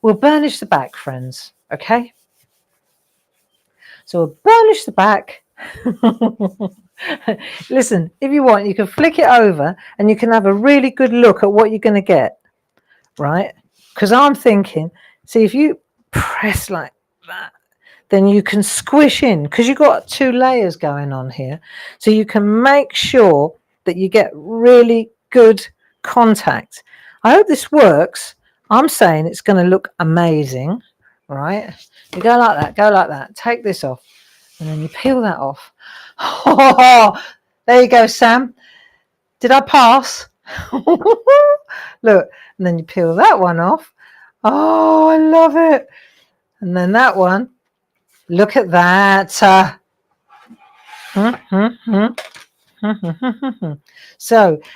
We'll burnish the back, friends, okay? So we'll burnish the back. Listen, if you want, you can flick it over and you can have a really good look at what you're going to get, right? Because I'm thinking, see, if you press like that, then you can squish in, because you've got 2 layers going on here. So you can make sure that you get really good contact. I hope this works. I'm saying it's going to look amazing, right? You go like that, take this off, and then you peel that off. Oh, there you go, Sam. Did I pass? Look, and then you peel that one off. Oh, I love it. And then that one. Look at that. So,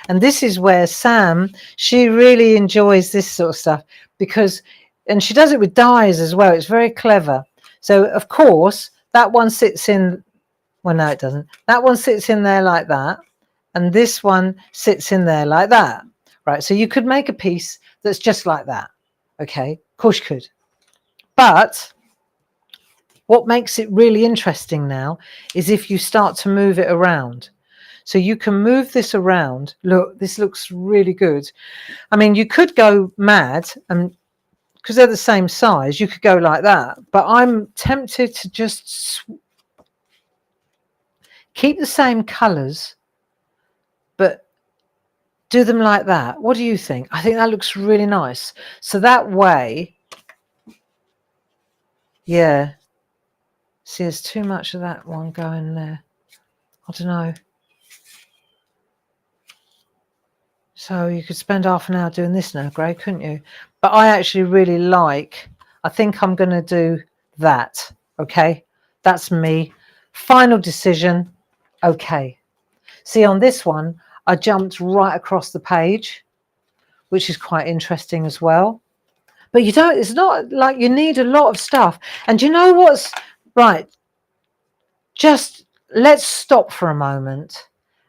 and this is where Sam, she really enjoys this sort of stuff, and she does it with dyes as well. It's very clever. So, of course, that one sits in, well, no, it doesn't. That one sits in there like that. And this one sits in there like that. Right. So you could make a piece that's just like that. Okay. Of course you could. But what makes it really interesting now is if you start to move it around. So you can move this around. Look, this looks really good. I mean, you could go mad, and because they're the same size, you could go like that. But I'm tempted to just keep the same colours, but do them like that. What do you think? I think that looks really nice. So that way, yeah. See, there's too much of that one going there. I don't know. So you could spend half an hour doing this now, Gray, couldn't you? But I actually really I think I'm going to do that. Okay. That's me. Final decision. Okay. See, on this one, I jumped right across the page, which is quite interesting as well. But you don't, it's not like you need a lot of stuff. And you know what's right? Just let's stop for a moment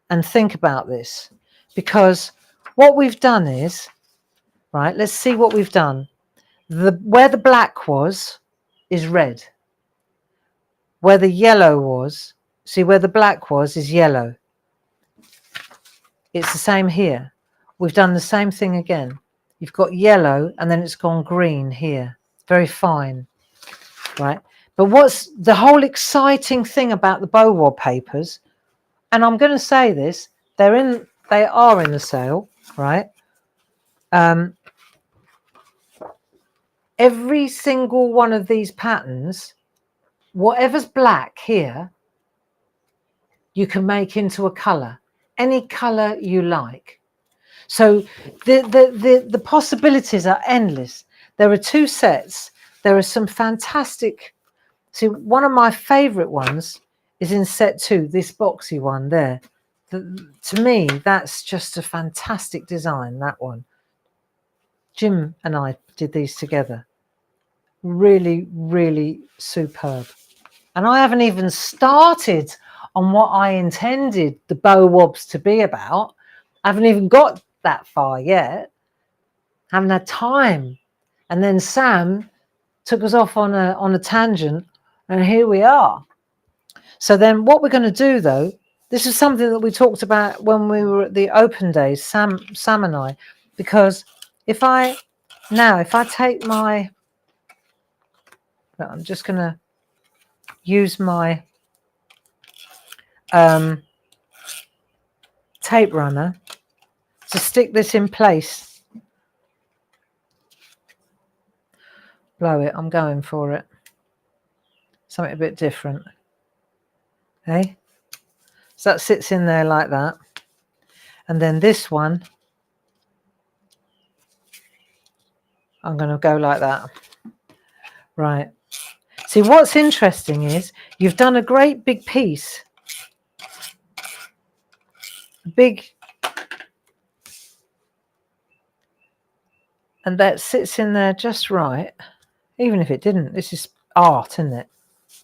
and think about this, because what we've done is, right, let's see what we've done. Where the black was is red. Where the yellow was, see where the black was is yellow. it's the same here. We've done the same thing again. You've got yellow and then it's gone green here. Very fine, right? But what's the whole exciting thing about the bow wallpapers, and I'm going to say this, they are in the sale, right? Every single one of these patterns, whatever's black here, you can make into a color, any color you like. So the possibilities are endless. There are 2 sets. There are some fantastic. See, one of my favorite ones is in set 2, this boxy one there. To me, that's just a fantastic design, that one. Jim and I did these together. Really, really superb. And I haven't even started on what I intended the bow wobs to be about. I haven't even got that far yet. Haven't had time. And then Sam took us off on a tangent, and here we are. So then what we're going to do, though, this is something that we talked about when we were at the open days, Sam and I, because if I take my, I'm just going to use my tape runner to stick this in place. Blow it, I'm going for it. Something a bit different. Okay? So that sits in there like that. And then this one, I'm going to go like that. Right. See, what's interesting is you've done a great big piece. And that sits in there just right. Even if it didn't, this is art, isn't it?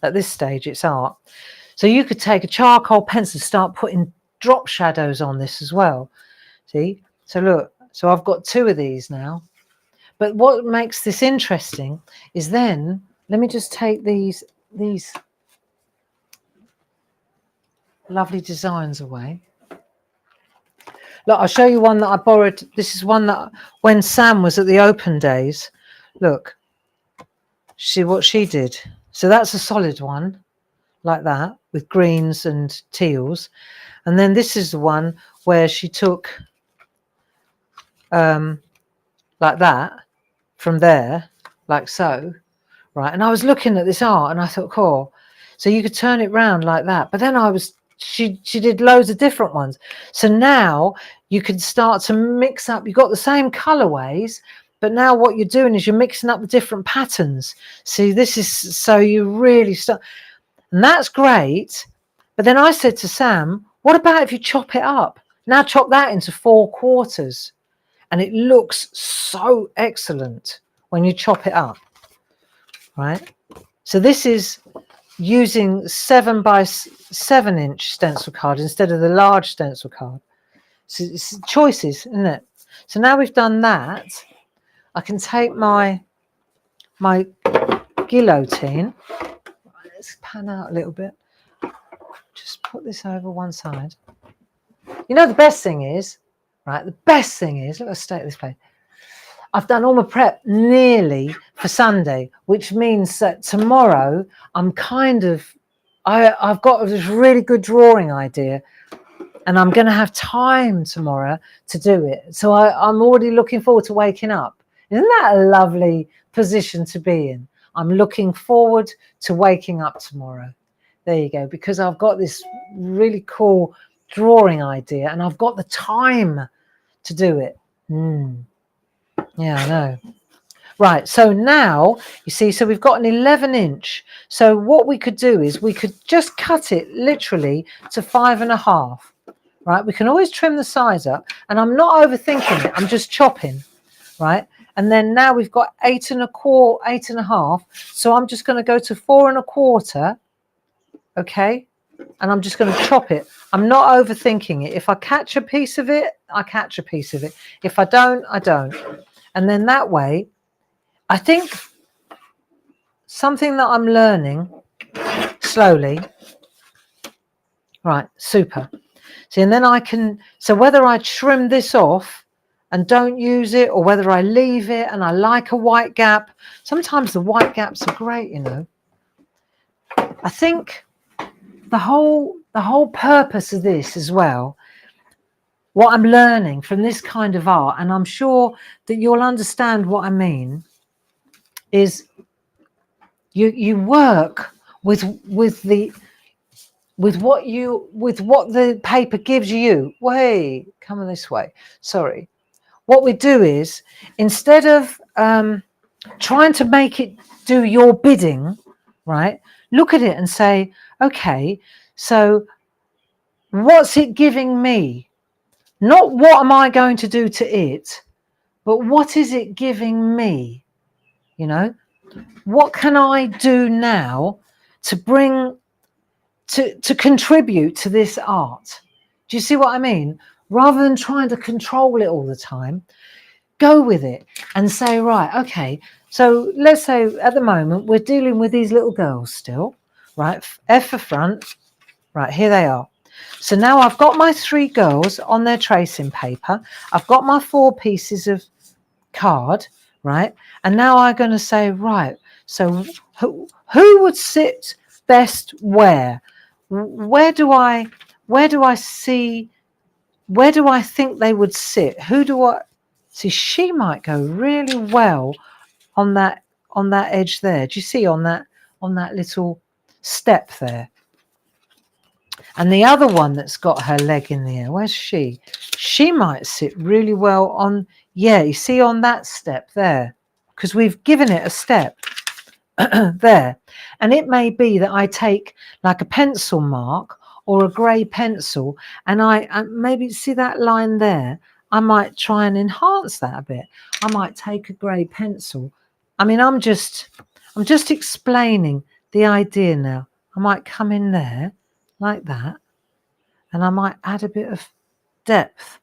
At this stage, it's art. So you could take a charcoal pencil and start putting drop shadows on this as well. See? So look, so I've got 2 of these now. But what makes this interesting is then, let me just take these lovely designs away. Look, I'll show you one that I borrowed. This is one that when Sam was at the open days, look, see what she did. So that's a solid one like that with greens and teals. And then this is the one where she took like that from there, like so, right? And I was looking at this art and I thought, cool. So you could turn it round like that. But then she did loads of different ones. So now you can start to mix up. You've got the same colorways, but now what you're doing is you're mixing up the different patterns. See, this is, so you really start, and that's great. But then I said to Sam, what about if you chop it up? Now chop that into 4 quarters. And it looks so excellent when you chop it up, right? So this is using 7 by 7 inch stencil card instead of the large stencil card. So it's choices, isn't it? So now we've done that, I can take my guillotine. Let's pan out a little bit. Just put this over one side. You know, the best thing is, right? The best thing is, let's stay at this place. I've done all my prep nearly for Sunday, which means that tomorrow I'm kind of, I've got this really good drawing idea and I'm going to have time tomorrow to do it. So I'm already looking forward to waking up. Isn't that a lovely position to be in? I'm looking forward to waking up tomorrow. There you go, because I've got this really cool drawing idea and I've got the time to do it. Yeah, I know. Right, so now you see, so we've got an 11 inch. So what we could do is we could just cut it literally to 5.5. Right, we can always trim the size up, and I'm not overthinking it, I'm just chopping, right? And then now we've got 8.25, so I'm just going to go to 4.25, okay? And I'm just going to chop it. I'm not overthinking it. If I catch a piece of it, I catch a piece of it. If I don't, I don't. And then that way, I think something that I'm learning slowly, right, super. See, and then I can, so whether I trim this off and don't use it, or whether I leave it and I like a white gap, sometimes the white gaps are great, you know. I think the whole purpose of this as well, what I'm learning from this kind of art, and I'm sure that you'll understand what I mean, is you work with what the paper gives you. Wait, come on this way. Sorry. What we do is, instead of trying to make it do your bidding, right? Look at it and say, okay, so what's it giving me? Not what am I going to do to it, but what is it giving me? You know, what can I do now to bring, to contribute to this art? Do you see what I mean? Rather than trying to control it all the time, go with it and say, right, okay, so let's say at the moment we're dealing with these little girls still, right? F for front, right, here they are. So now I've got my 3 girls on their tracing paper. I've got my 4 pieces of card, right? And now I'm going to say, right, so who would sit best where? Where do I see, where do I think they would sit? Who do I see? She might go really well on that edge there. Do you see on that little step there? And the other one that's got her leg in the air, where's she? She might sit really well on, yeah, you see on that step there, because we've given it a step there. And it may be that I take like a pencil mark or a grey pencil, and I maybe see that line there. I might try and enhance that a bit. I might take a grey pencil. I mean, I'm just explaining the idea now. I might come in there like that, and I might add a bit of depth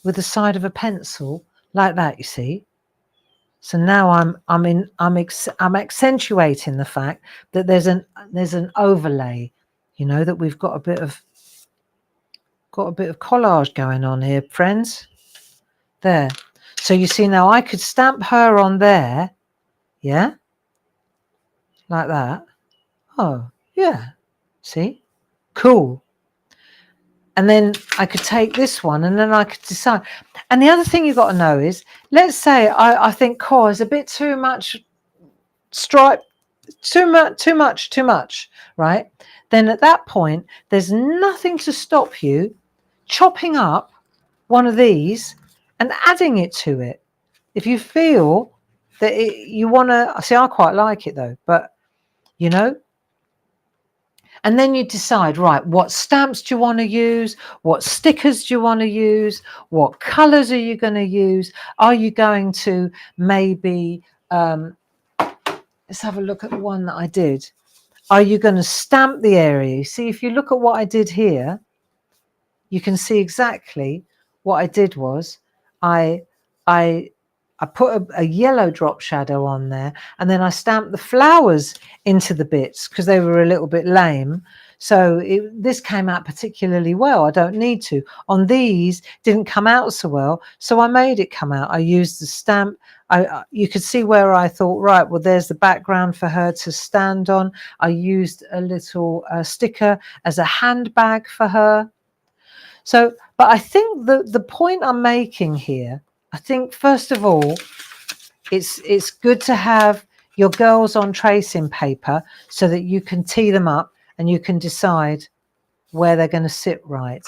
with the side of a pencil like that, you see. So now I'm accentuating the fact that there's an overlay, you know, that we've got a bit of collage going on here, friends. There. So you see now I could stamp her on there, yeah, like that. Oh, yeah. See? Cool. And then I could take this one, and then I could decide. And the other thing you've got to know is, let's say I think core is a bit too much stripe, too much, right? Then at that point, there's nothing to stop you chopping up one of these and adding it to it. If you feel that you want to, see, I quite like it though, but you know, and then you decide, right, what stamps do you want to use? What stickers do you want to use? What colors are you going to use? Are you going to maybe, let's have a look at the one that I did. Are you going to stamp the area? See, if you look at what I did here, you can see exactly what I did was I put a yellow drop shadow on there, and then I stamped the flowers into the bits because they were a little bit lame. So this came out particularly well. I don't need to. On these, didn't come out so well, so I made it come out. I used the stamp. You could see where I thought, right, well, there's the background for her to stand on. I used a little sticker as a handbag for her. So, but I think the point I'm making here, I think first of all, it's good to have your girls on tracing paper so that you can tee them up and you can decide where they're going to sit right.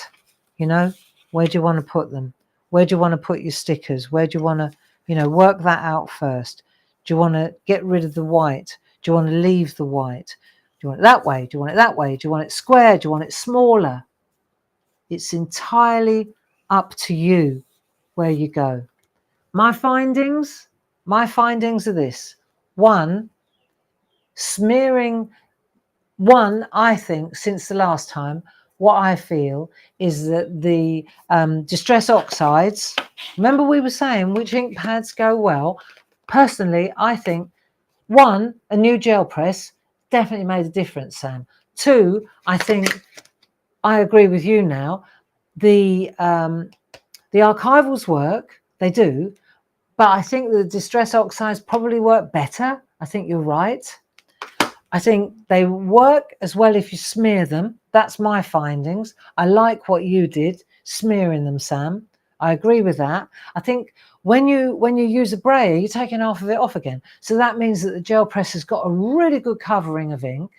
You know, where do you want to put them? Where do you want to put your stickers? Where do you want to, you know, work that out first? Do you want to get rid of the white? Do you want to leave the white? Do you want it that way? Do you want it that way? Do you want it square? Do you want it smaller? It's entirely up to you where you go. My findings are this. One, I think since the last time, what I feel is that the Distress Oxides, remember we were saying which ink pads go well. Personally, I think, one, a new gel press definitely made a difference, Sam. Two, I think, I agree with you now, the archivals work, they do, but I think the distress oxides probably work better. I think you're right. I think they work as well if you smear them. That's my findings. I like what you did, smearing them, Sam. I agree with that. I think when you use a brayer, you're taking half of it off again. So that means that the gel press has got a really good covering of ink.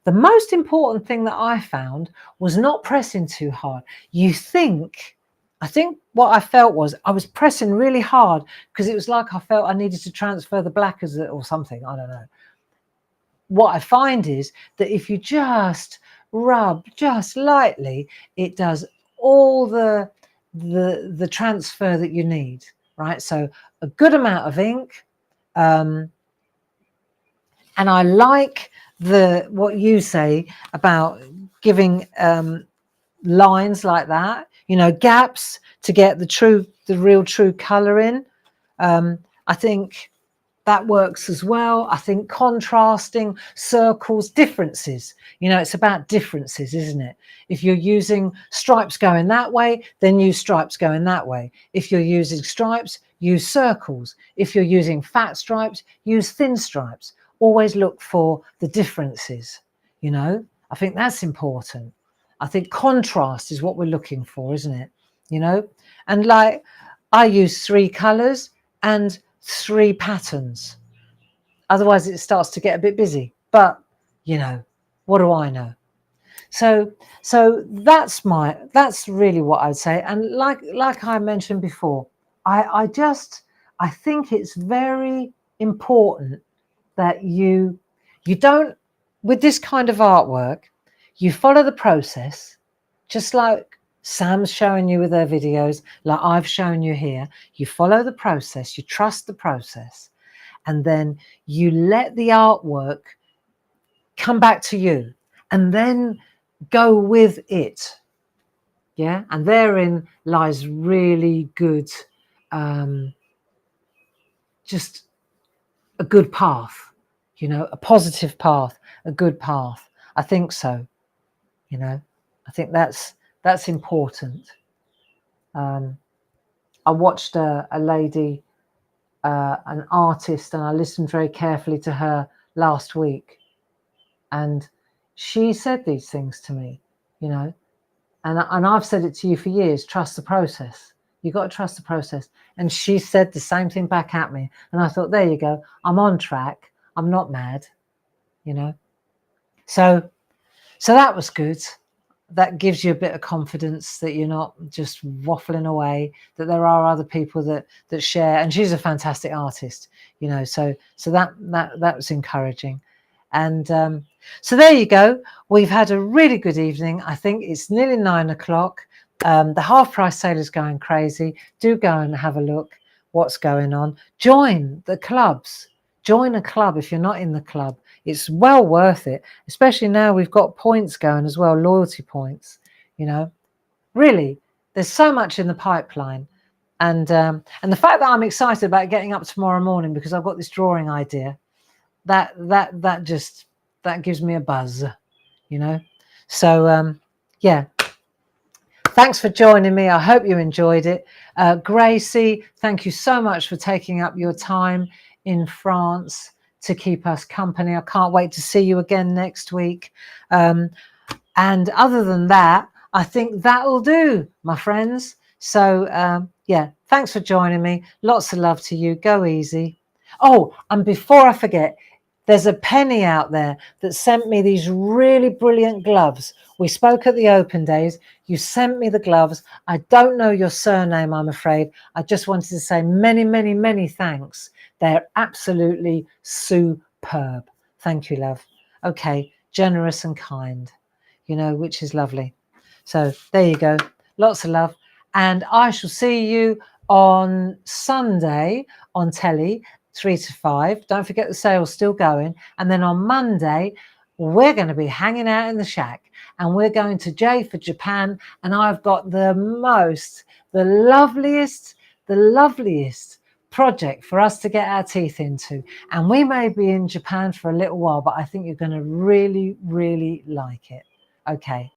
The most important thing that I found was not pressing too hard. I think what I felt was I was pressing really hard because it was like I felt I needed to transfer the black or something. I don't know. What I find is that if you just rub just lightly, it does all the transfer that you need, right? So a good amount of ink, and I like what you say about giving lines like that, you know, gaps to get the real true color in. I think that works as well. I think contrasting, circles, differences, you know, it's about differences, isn't it? If you're using stripes going that way, then use stripes going that way. If you're using stripes, use circles. If you're using fat stripes, use thin stripes. Always look for the differences, you know. I think that's important. I think contrast is what we're looking for, isn't it? You know, and like I use 3 colors and 3 patterns. Otherwise it starts to get a bit busy, but you know, what do I know? So that's really what I'd say. And like I mentioned before, I think it's very important that you don't, with this kind of artwork, you follow the process, just like Sam's showing you with her videos, like I've shown you here. You follow the process, you trust the process, and then you let the artwork come back to you and then go with it. Yeah, and therein lies really good, just a good path, you know, a positive path, a good path. I think so, you know. I think that's important. I watched a lady, an artist, and I listened very carefully to her last week, and she said these things to me, you know, and I've said it to you for years. Trust the process. You've got to trust the process. And she said the same thing back at me, and I thought, there you go, I'm on track, I'm not mad, you know. So that was good. That gives you a bit of confidence that you're not just waffling away, that there are other people that share. And she's a fantastic artist, you know, so that was encouraging. And so there you go. We've had a really good evening. I think it's nearly 9 o'clock. The half price sale is going crazy. Do go and have a look what's going on. Join the clubs. Join a club if you're not in the club. It's well worth it, especially now we've got points going as well, loyalty points, you know. Really, there's so much in the pipeline. And the fact that I'm excited about getting up tomorrow morning because I've got this drawing idea, that gives me a buzz, you know. So yeah, thanks for joining me. I hope you enjoyed it. Gracie, thank you so much for taking up your time in France to keep us company. I can't wait to see you again next week. And other than that, I think that'll do, my friends. So yeah, thanks for joining me. Lots of love to you. Go easy. Oh, and before I forget, there's a Penny out there that sent me these really brilliant gloves. We spoke at the open days. You sent me the gloves. I don't know your surname, I'm afraid. I just wanted to say many, many, many thanks. They're absolutely superb. Thank you, love. Okay, generous and kind, you know, which is lovely. So there you go. Lots of love. And I shall see you on Sunday on telly, 3 to 5. Don't forget the sale's still going. And then on Monday, we're going to be hanging out in the SHAC, and we're going to J for Japan. And I've got the loveliest project for us to get our teeth into. And we may be in Japan for a little while, but I think you're going to really, really like it. Okay.